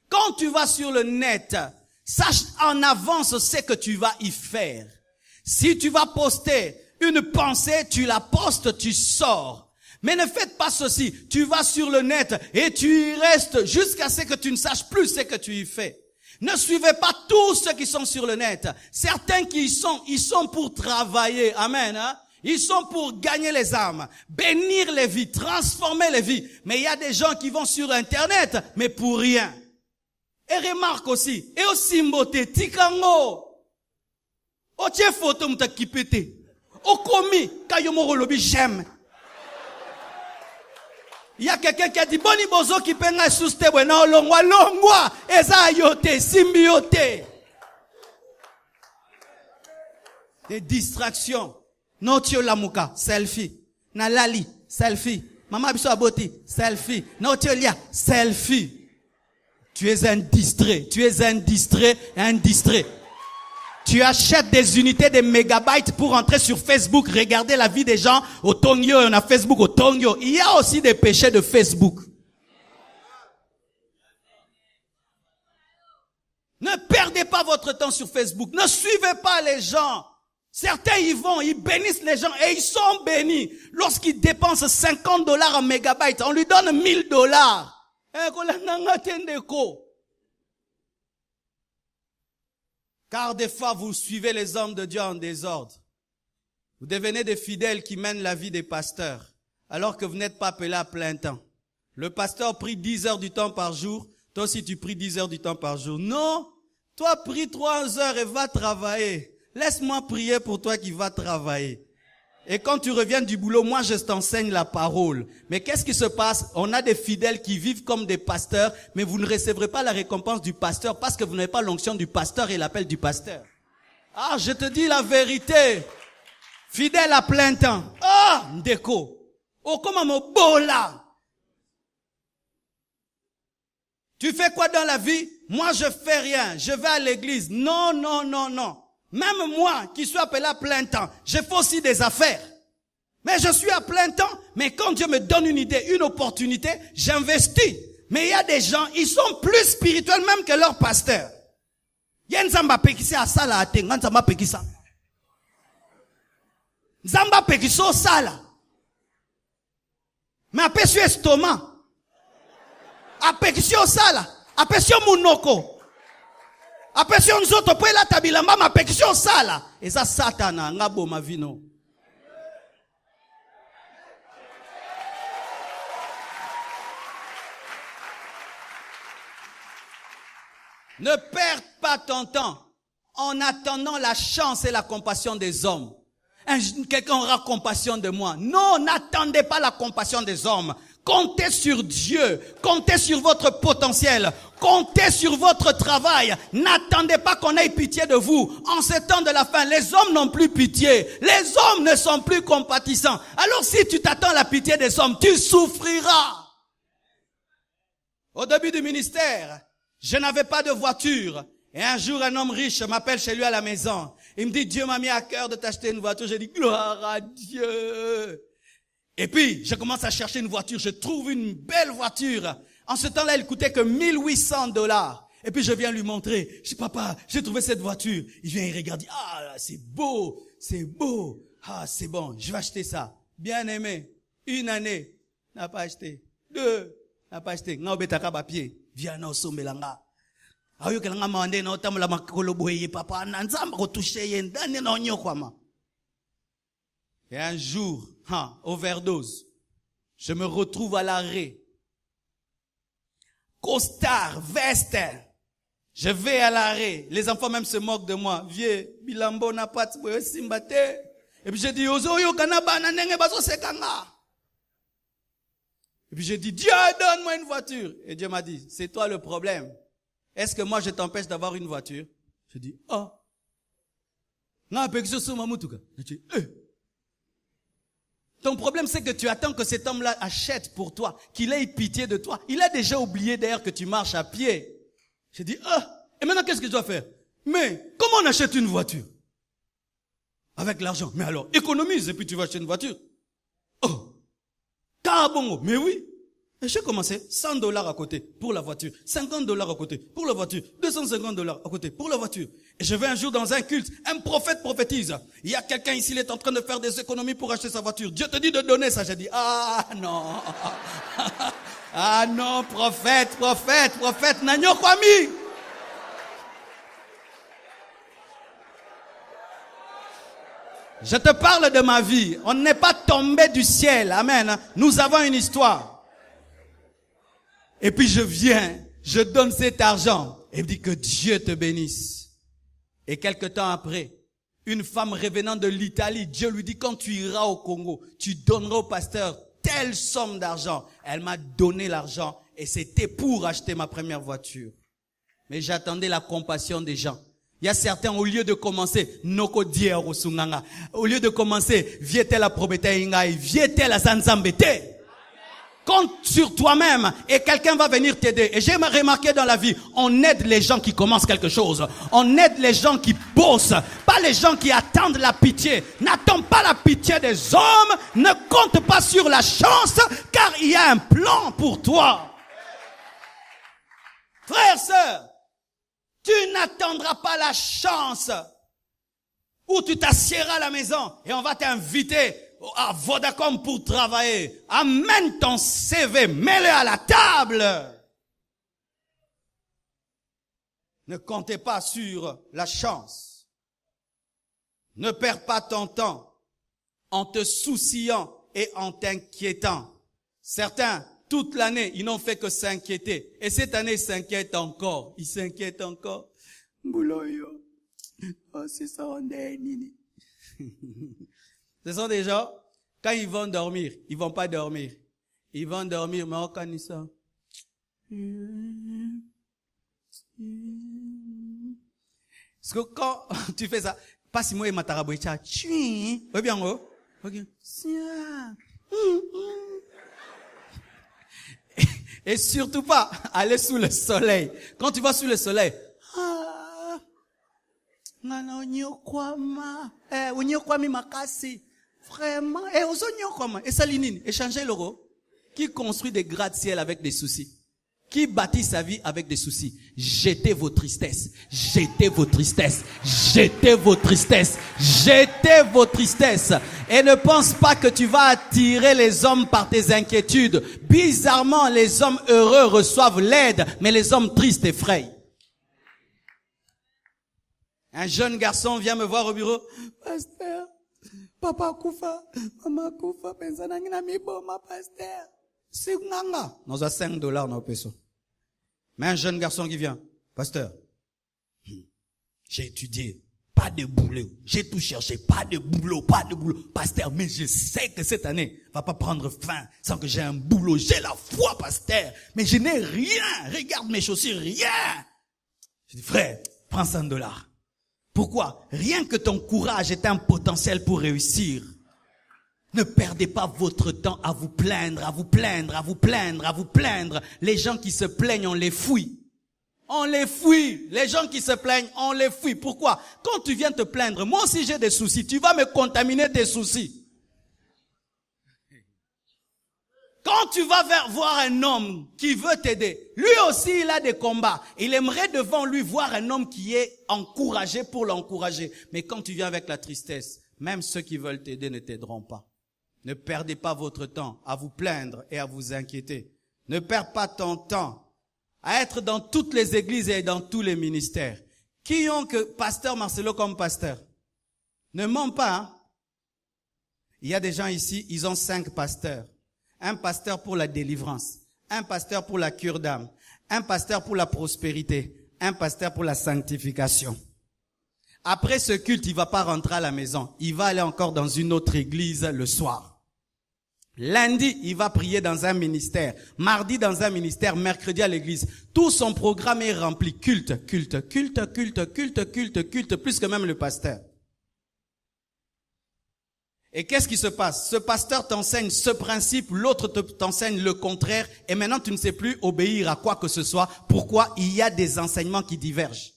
Quand tu vas sur le net, sache en avance ce que tu vas y faire. Si tu vas poster une pensée, tu la postes, tu sors. Mais ne faites pas ceci. Tu vas sur le net et tu y restes jusqu'à ce que tu ne saches plus ce que tu y fais. Ne suivez pas tous ceux qui sont sur le net. Certains qui ils sont pour travailler. Amen. Hein? Ils sont pour gagner les âmes, bénir les vies, transformer les vies. Mais il y a des gens qui vont sur Internet, mais pour rien. Et remarque aussi, et aussi mbote, tikango. O tie photo mta kipete. O komi, kayomoro lobi j'aime. Il y a quelqu'un qui a dit, boni bozo ki penga suste wena longwa, eza yote, symbiote. Des distractions. Notio lamuka, selfie. Nalali, selfie. Mama biso aboti, selfie. Notio lia, selfie. Tu es un distrait. Tu es un distrait, un distrait. Tu achètes des unités de mégabytes pour entrer sur Facebook, regarder la vie des gens. Au Tongyo, on a Facebook au Tongyo. Il y a aussi des péchés de Facebook. Ne perdez pas votre temps sur Facebook. Ne suivez pas les gens. Certains y vont, ils bénissent les gens et ils sont bénis. Lorsqu'ils dépensent $50 en mégabytes, on lui donne $1000. Car des fois, vous suivez les hommes de Dieu en désordre. Vous devenez des fidèles qui mènent la vie des pasteurs, alors que vous n'êtes pas appelés à plein temps. Le pasteur prie 10 heures du temps par jour. Toi aussi, tu pries 10 heures du temps par jour. Non, toi, prie 3 heures et va travailler. Laisse-moi prier pour toi qui va travailler. Et quand tu reviens du boulot, moi je t'enseigne la parole. Mais qu'est-ce qui se passe? On a des fidèles qui vivent comme des pasteurs, mais vous ne recevrez pas la récompense du pasteur parce que vous n'avez pas l'onction du pasteur et l'appel du pasteur. Ah, je te dis la vérité. Fidèle à plein temps. Ah, ndeko. Oh, comment mon bola. Tu fais quoi dans la vie? Moi je fais rien. Je vais à l'église. Non, non, non, non. Même moi, qui suis appelé à plein temps, je fais aussi des affaires. Mais je suis à plein temps, mais quand Dieu me donne une idée, une opportunité, j'investis. Mais il y a des gens, ils sont plus spirituels même que leur pasteur. Il y a Nzamba pekisi à sala ate, Nzamba pekisa. Nzamba pekiso sala. Mais après sur estomac. Après sur sala, après sur munoko. Apesio nzoto po ela tabilamba mapekisio sala eza satana ngabo mavino. Ne perds pas ton temps en attendant la chance et la compassion des hommes. Quelqu'un aura compassion de moi. Non, n'attendez pas la compassion des hommes. Comptez sur Dieu, comptez sur votre potentiel, comptez sur votre travail. N'attendez pas qu'on ait pitié de vous. En ce temps de la fin, les hommes n'ont plus pitié. Les hommes ne sont plus compatissants. Alors si tu t'attends à la pitié des hommes, tu souffriras. Au début du ministère, je n'avais pas de voiture. Et un jour, un homme riche m'appelle chez lui à la maison. Il me dit, Dieu m'a mis à cœur de t'acheter une voiture. J'ai dit, gloire à Dieu. Et puis, je commence à chercher une voiture. Je trouve une belle voiture. En ce temps-là, elle coûtait que $1800. Et puis, je viens lui montrer. Je dis, papa, j'ai trouvé cette voiture. Il vient, il regarde. Ah, c'est beau. C'est beau. Ah, c'est bon. Je vais acheter ça. Bien aimé. 1 année. N'a pas acheté. 2. N'a pas acheté. N'a obétaka papier. Viens, non, sombelanga. Ayo kelanga mande na otamula makolo boye papa. Nanzamba retoucher yendane na onyokwama. Et un jour, overdose, je me retrouve à l'arrêt. Costard, veste. Je vais à l'arrêt. Les enfants même se moquent de moi. Vieux, bilambo na pat boye simbate. Et puis je dis, ozo yo kanaba na nenge baso sekanga. Et puis je dis, Dieu, donne-moi une voiture. Et Dieu m'a dit, c'est toi le problème. Est-ce que moi je t'empêche d'avoir une voiture? Je dis, ah. Na pekso suma mutuka. Je dis, Ton problème, c'est que tu attends que cet homme-là achète pour toi, qu'il ait pitié de toi. Il a déjà oublié d'ailleurs que tu marches à pied. J'ai dit, et maintenant qu'est-ce que je dois faire? Mais comment on achète une voiture? Avec l'argent. Mais alors, économise et puis tu vas acheter une voiture. Oh, carabongo. Mais oui. Et j'ai commencé, $100 à côté pour la voiture, $50 à côté pour la voiture, $250 à côté pour la voiture. Et je vais un jour dans un culte, un prophète prophétise. Il y a quelqu'un ici, il est en train de faire des économies pour acheter sa voiture. Dieu te dit de donner ça. J'ai dit, ah non. Ah non, prophète, n'agno kwami. Je te parle de ma vie. On n'est pas tombé du ciel. Amen. Nous avons une histoire. Et puis je viens, je donne cet argent et je dis que Dieu te bénisse. Et quelque temps après, une femme revenant de l'Italie, Dieu lui dit quand tu iras au Congo, tu donneras au pasteur telle somme d'argent. Elle m'a donné l'argent et c'était pour acheter ma première voiture. Mais j'attendais la compassion des gens. Il y a certains, au lieu de commencer, noko diero sunganga, au lieu de commencer, viete la probete ingai, viete la sanzambete. Compte sur toi-même et quelqu'un va venir t'aider. Et j'ai remarqué dans la vie, on aide les gens qui commencent quelque chose. On aide les gens qui bossent, pas les gens qui attendent la pitié. N'attends pas la pitié des hommes, ne compte pas sur la chance, car il y a un plan pour toi. Frère, sœur, tu n'attendras pas la chance où tu t'assieras à la maison et on va t'inviter à Vodacom pour travailler. Amène ton CV, mets-le à la table. Ne comptez pas sur la chance. Ne perds pas ton temps en te souciant et en t'inquiétant. Certains, toute l'année, ils n'ont fait que s'inquiéter. Et cette année, ils s'inquiètent encore. Ils s'inquiètent encore. Bouloyo. Oh, c'est ça, on est nini. Ce sont des gens, quand ils vont dormir, ils vont pas dormir. Ils vont dormir, mais on connaît ça. Parce que quand tu fais ça, pas si moi et Matarabouicha, oui bien, ok. Et surtout pas aller sous le soleil. Quand tu vas sous le soleil, vraiment, et ça l'inine, échanger l'euro. Qui construit des gratte-ciel avec des soucis? Qui bâtit sa vie avec des soucis? Jetez vos tristesses, jetez vos tristesses, jetez vos tristesses, jetez vos tristesses. Et ne pense pas que tu vas attirer les hommes par tes inquiétudes. Bizarrement, les hommes heureux reçoivent l'aide, mais les hommes tristes effrayent. Un jeune garçon vient me voir au bureau. Pasteur, papa koufa, maman koufa, pensana ngina miboma, pasteur. C'est nganga. Nous avons $5 dans le peso. Mais un jeune garçon qui vient. Pasteur, j'ai étudié, pas de boulot. J'ai tout cherché, pas de boulot. Pasteur, mais je sais que cette année va pas prendre fin sans que j'ai un boulot. J'ai la foi, pasteur. Mais je n'ai rien. Regarde mes chaussures, rien. Je dis, frère, prends $100. Pourquoi? Rien que ton courage est un potentiel pour réussir. Ne perdez pas votre temps à vous plaindre, à vous plaindre, à vous plaindre, à vous plaindre. Les gens qui se plaignent, on les fuit. On les fuit. Les gens qui se plaignent, on les fuit. Pourquoi? Quand tu viens te plaindre, moi aussi j'ai des soucis, tu vas me contaminer tes soucis. Quand tu vas voir un homme qui veut t'aider, lui aussi il a des combats. Il aimerait devant lui voir un homme qui est encouragé pour l'encourager. Mais quand tu viens avec la tristesse, même ceux qui veulent t'aider ne t'aideront pas. Ne perdez pas votre temps à vous plaindre et à vous inquiéter. Ne perds pas ton temps à être dans toutes les églises et dans tous les ministères. Qui ont que pasteur Marcelo comme pasteur? Ne mens pas, hein? Il y a des gens ici, ils ont 5 pasteurs. Un pasteur pour la délivrance, un pasteur pour la cure d'âme, un pasteur pour la prospérité, un pasteur pour la sanctification. Après ce culte, il va pas rentrer à la maison. Il va aller encore dans une autre église le soir. Lundi, il va prier dans un ministère. Mardi, dans un ministère. Mercredi, à l'église. Tout son programme est rempli. Culte, plus que même le pasteur. Et qu'est-ce qui se passe? Ce pasteur t'enseigne ce principe, l'autre t'enseigne le contraire, et maintenant tu ne sais plus obéir à quoi que ce soit. Pourquoi? Il y a des enseignements qui divergent.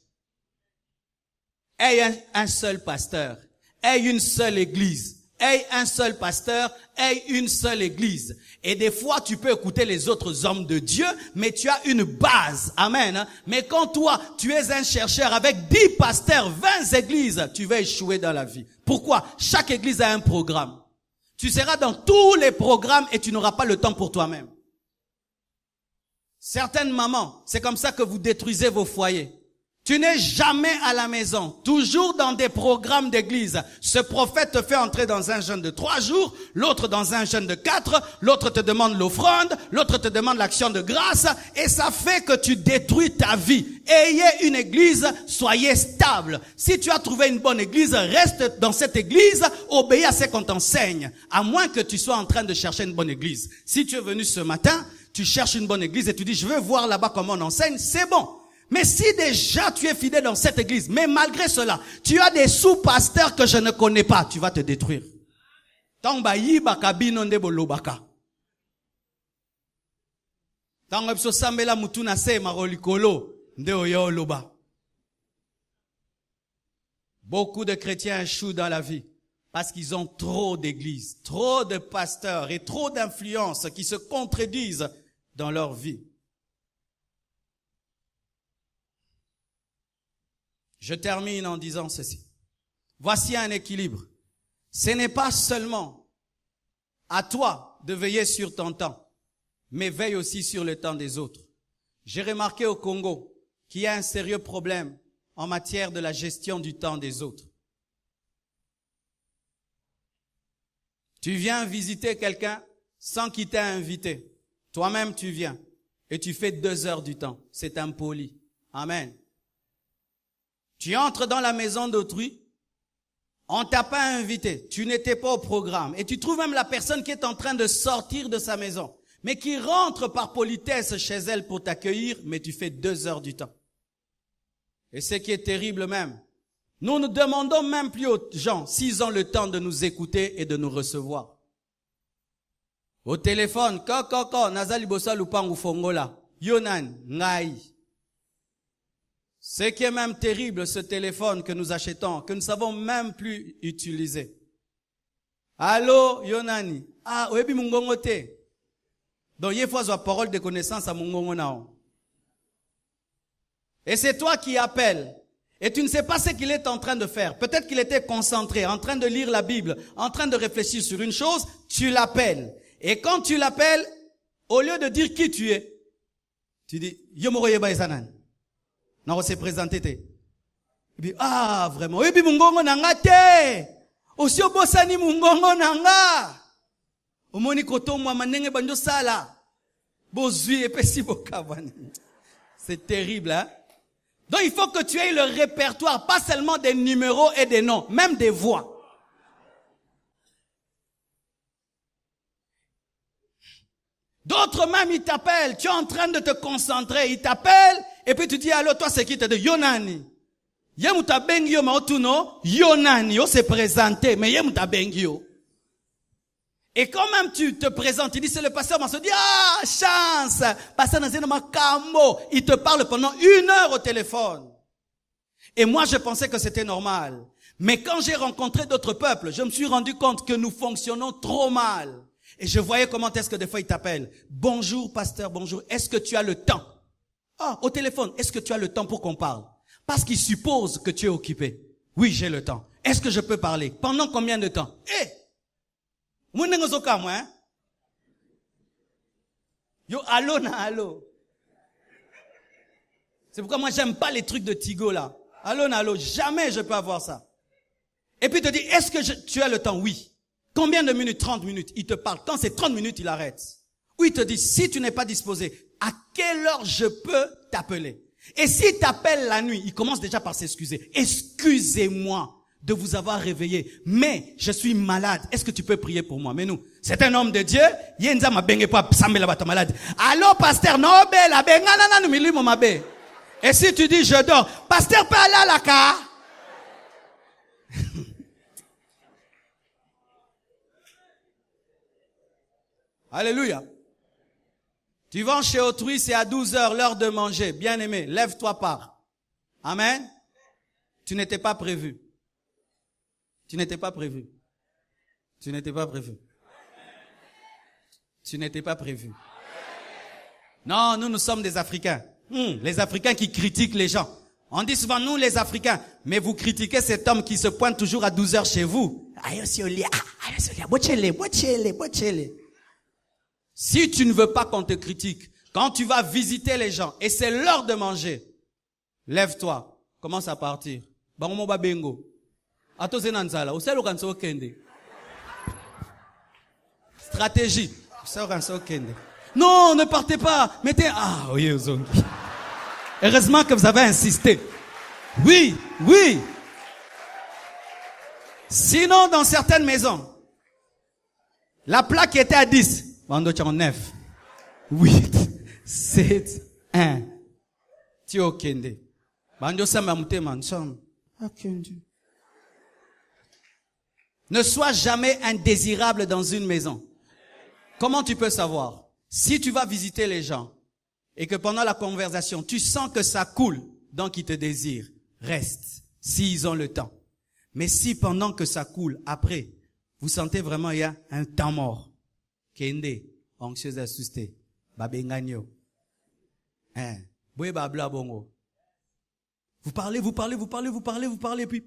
Aie un seul pasteur, aie une seule église, aie un seul pasteur, aie une seule église. Et des fois, tu peux écouter les autres hommes de Dieu, mais tu as une base. Amen. Mais quand toi, tu es un chercheur avec 10 pasteurs, 20 églises, tu vas échouer dans la vie. Pourquoi? Chaque église a un programme. Tu seras dans tous les programmes et tu n'auras pas le temps pour toi-même. Certaines mamans, c'est comme ça que vous détruisez vos foyers. Tu n'es jamais à la maison, toujours dans des programmes d'église. Ce prophète te fait entrer dans un jeûne de 3 jours, l'autre dans un jeûne de 4, l'autre te demande l'offrande, l'autre te demande l'action de grâce, et ça fait que tu détruis ta vie. Ayez une église, soyez stable. Si tu as trouvé une bonne église, reste dans cette église, obéis à ce qu'on t'enseigne, à moins que tu sois en train de chercher une bonne église. Si tu es venu ce matin, tu cherches une bonne église et tu dis, je veux voir là-bas comment on enseigne, c'est bon. Mais si déjà tu es fidèle dans cette église, mais malgré cela, tu as des sous-pasteurs que je ne connais pas, tu vas te détruire. Tangba yibaka binonde bolobaka. Tangba biso sambela mutuna se marolikolo nde oyo loba. Beaucoup de chrétiens échouent dans la vie parce qu'ils ont trop d'églises, trop de pasteurs et trop d'influences qui se contredisent dans leur vie. Je termine en disant ceci. Voici un équilibre. Ce n'est pas seulement à toi de veiller sur ton temps, mais veille aussi sur le temps des autres. J'ai remarqué au Congo qu'il y a un sérieux problème en matière de la gestion du temps des autres. Tu viens visiter quelqu'un sans qu'il t'ait invité. Toi-même, tu viens et tu fais 2 heures du temps. C'est impoli. Amen. Tu entres dans la maison d'autrui, on t'a pas invité, tu n'étais pas au programme, et tu trouves même la personne qui est en train de sortir de sa maison, mais qui rentre par politesse chez elle pour t'accueillir, mais tu fais 2 heures du temps. Et ce qui est terrible même, nous ne demandons même plus aux gens s'ils ont le temps de nous écouter et de nous recevoir. Au téléphone, nazali bosa lupangu fongola, yonan, ngai. Ce qui est même terrible, ce téléphone que nous achetons, que nous ne savons même plus utiliser. Allô, Yonani. Ah, oyebi mungongo te. Donc, il faut avoir parole de connaissance à mungongo nao. Et c'est toi qui appelles. Et tu ne sais pas ce qu'il est en train de faire. Peut-être qu'il était concentré, en train de lire la Bible, en train de réfléchir sur une chose, tu l'appelles. Et quand tu l'appelles, au lieu de dire qui tu es, tu dis, Yomoroyeba esanan. Non, on s'est présenté. Et puis, ah, vraiment. Et puis, mungongo nanga te. Aussi, obosani mungongo nanga. Omoni koto mwa manenge banjo sala. Bozui et pesi bokavani. C'est terrible, hein? Donc, il faut que tu aies le répertoire, pas seulement des numéros et des noms, même des voix. D'autres même, ils t'appellent. Tu es en train de te concentrer. Ils t'appellent. Et puis tu dis, allô, toi, c'est qui te dit? Yonani. Yemuta bengyo maotuno. Yonani. On s'est présenté. Mais yemuta bengyo. Et quand même tu te présentes, il dit, c'est le pasteur, on se dit, ah, chance. Pasteur Nazena Makambo. Il te parle pendant 1 heure au téléphone. Et moi, je pensais que c'était normal. Mais quand j'ai rencontré d'autres peuples, je me suis rendu compte que nous fonctionnons trop mal. Et je voyais comment est-ce que des fois ils t'appellent. Bonjour, pasteur, bonjour. Est-ce que tu as le temps? Ah, au téléphone, est-ce que tu as le temps pour qu'on parle? Parce qu'ils supposent que tu es occupé. Oui, j'ai le temps. Est-ce que je peux parler? Pendant combien de temps? Moi, hein? Yo, allô, na, allô. C'est pourquoi moi, j'aime pas les trucs de Tigo, là. Allô, na, allô. Jamais je peux avoir ça. Et puis, il te dit, est-ce que tu as le temps? Oui. Combien de minutes? 30 minutes. Il te parle. Quand c'est 30 minutes, il arrête. Ou il te dit, si tu n'es pas disposé, à quelle heure je peux t'appeler? Et s'il t'appelle la nuit, il commence déjà par s'excuser. Excusez-moi de vous avoir réveillé, mais je suis malade. Est-ce que tu peux prier pour moi? Mais nous, c'est un homme de Dieu. Yenza ma benge pas sambela bata malade. Allô, pasteur, non, la benga nana nous milimo mabe. Et si tu dis, je dors, pasteur, pas là, la ka. Alléluia. Tu vas chez autrui, c'est à 12 heures, l'heure de manger. Bien-aimé, lève-toi, pars. Amen. Tu n'étais pas prévu. Tu n'étais pas prévu. Tu n'étais pas prévu. Tu n'étais pas prévu. Non, nous sommes des Africains. Les Africains qui critiquent les gens. On dit souvent, nous les Africains, mais vous critiquez cet homme qui se pointe toujours à 12 heures chez vous. Si tu ne veux pas qu'on te critique, quand tu vas visiter les gens et c'est l'heure de manger, lève-toi, commence à partir. Stratégie. Non, ne partez pas. Mettez... Ah, oui, Ozongi. Heureusement que vous avez insisté. Oui, oui. Sinon, dans certaines maisons, la plaque était à 10. Bando tu en 9. 8, 7, 1. Tu es kende. Bando samba mute mancham. Ne sois jamais indésirable dans une maison. Comment tu peux savoir? Si tu vas visiter les gens et que pendant la conversation, tu sens que ça coule, donc ils te désirent, reste, s'ils ont le temps. Mais si pendant que ça coule, après, vous sentez vraiment il y a un temps mort, kende, anxieuse assustée, babenganyo, boye babla bongo. Vous parlez, puis,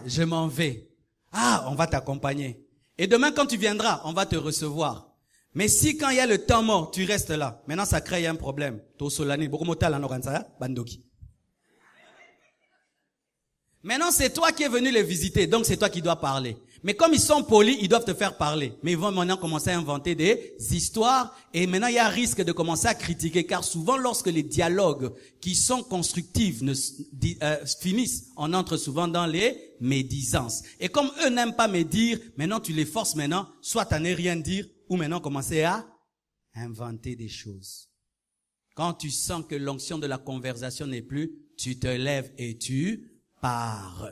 je m'en vais. On va t'accompagner. Et demain, quand tu viendras, on va te recevoir. Mais si quand il y a le temps mort, tu restes là, maintenant ça crée un problème. Maintenant, c'est toi qui es venu les visiter, donc c'est toi qui dois parler. Mais comme ils sont polis, ils doivent te faire parler. Mais ils vont maintenant commencer à inventer des histoires. Et maintenant, il y a risque de commencer à critiquer. Car souvent, lorsque les dialogues qui sont constructifs finissent, on entre souvent dans les médisances. Et comme eux n'aiment pas médire, maintenant tu les forces maintenant, soit à ne rien dire, ou maintenant commencer à inventer des choses. Quand tu sens que l'onction de la conversation n'est plus, tu te lèves et tu pars.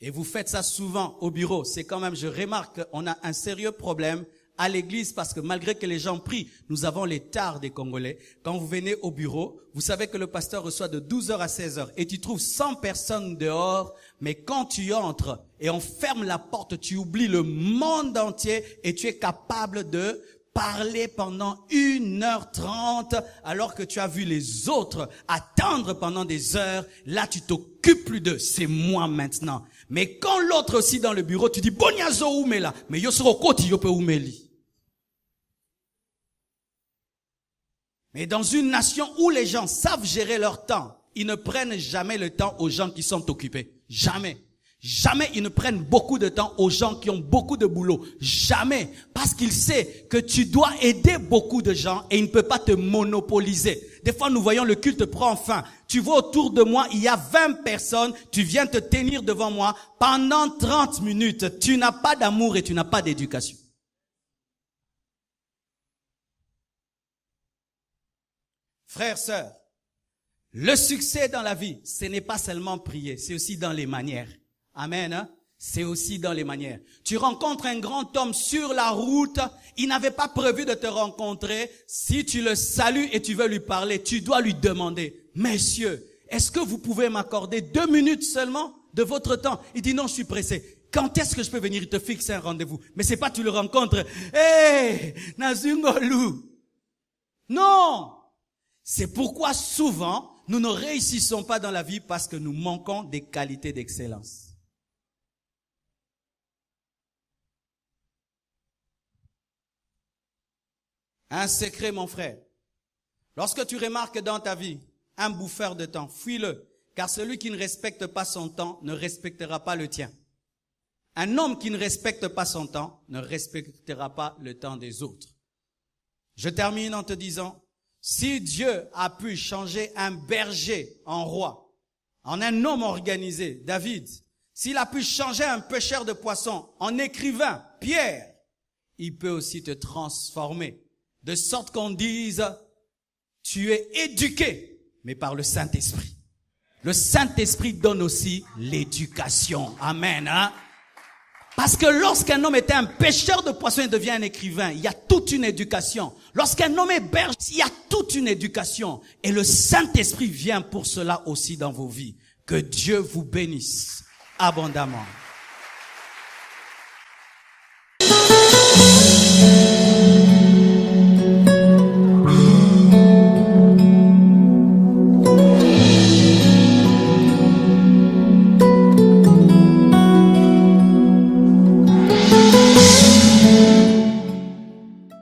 Et vous faites ça souvent au bureau. C'est quand même, je remarque qu'on a un sérieux problème à l'église parce que malgré que les gens prient, nous avons les tares des Congolais. Quand vous venez au bureau, vous savez que le pasteur reçoit de 12h à 16h et tu trouves 100 personnes dehors, mais quand tu entres et on ferme la porte, tu oublies le monde entier et tu es capable de parler pendant 1h30 alors que tu as vu les autres attendre pendant des heures. Là, tu t'occupes plus d'eux. C'est moi maintenant. Mais quand l'autre aussi dans le bureau, tu dis, Bonyazo Oumela, mais Yosro Koti Yope Oumeli. Mais dans une nation où les gens savent gérer leur temps, ils ne prennent jamais le temps aux gens qui sont occupés. Jamais. Jamais ils ne prennent beaucoup de temps aux gens qui ont beaucoup de boulot. Jamais. Parce qu'ils savent que tu dois aider beaucoup de gens et il ne peut pas te monopoliser. Des fois, nous voyons le culte prend fin. Tu vois autour de moi, il y a 20 personnes. Tu viens te tenir devant moi pendant 30 minutes. Tu n'as pas d'amour et tu n'as pas d'éducation. Frères, sœurs, le succès dans la vie, ce n'est pas seulement prier, c'est aussi dans les manières. Amen. Hein? C'est aussi dans les manières. Tu rencontres un grand homme sur la route, il n'avait pas prévu de te rencontrer. Si tu le salues et tu veux lui parler, tu dois lui demander, messieurs, est-ce que vous pouvez m'accorder 2 minutes seulement de votre temps? Il dit non, je suis pressé. Quand est-ce que je peux venir? Il te fixe un rendez-vous. Mais c'est pas tu le rencontres. Hey, Nazungolu. Non. C'est pourquoi souvent, nous ne réussissons pas dans la vie parce que nous manquons des qualités d'excellence. Un secret, mon frère. Lorsque tu remarques dans ta vie un bouffeur de temps, fuis-le, car celui qui ne respecte pas son temps ne respectera pas le tien. Un homme qui ne respecte pas son temps ne respectera pas le temps des autres. Je termine en te disant, si Dieu a pu changer un berger en roi, en un homme organisé, David, s'il a pu changer un pêcheur de poissons en écrivain, Pierre, il peut aussi te transformer. De sorte qu'on dise, tu es éduqué, mais par le Saint-Esprit. Le Saint-Esprit donne aussi l'éducation. Amen. Hein? Parce que lorsqu'un homme était un pêcheur de poissons, il devient un écrivain. Il y a toute une éducation. Lorsqu'un homme est berger, il y a toute une éducation. Et le Saint-Esprit vient pour cela aussi dans vos vies. Que Dieu vous bénisse abondamment.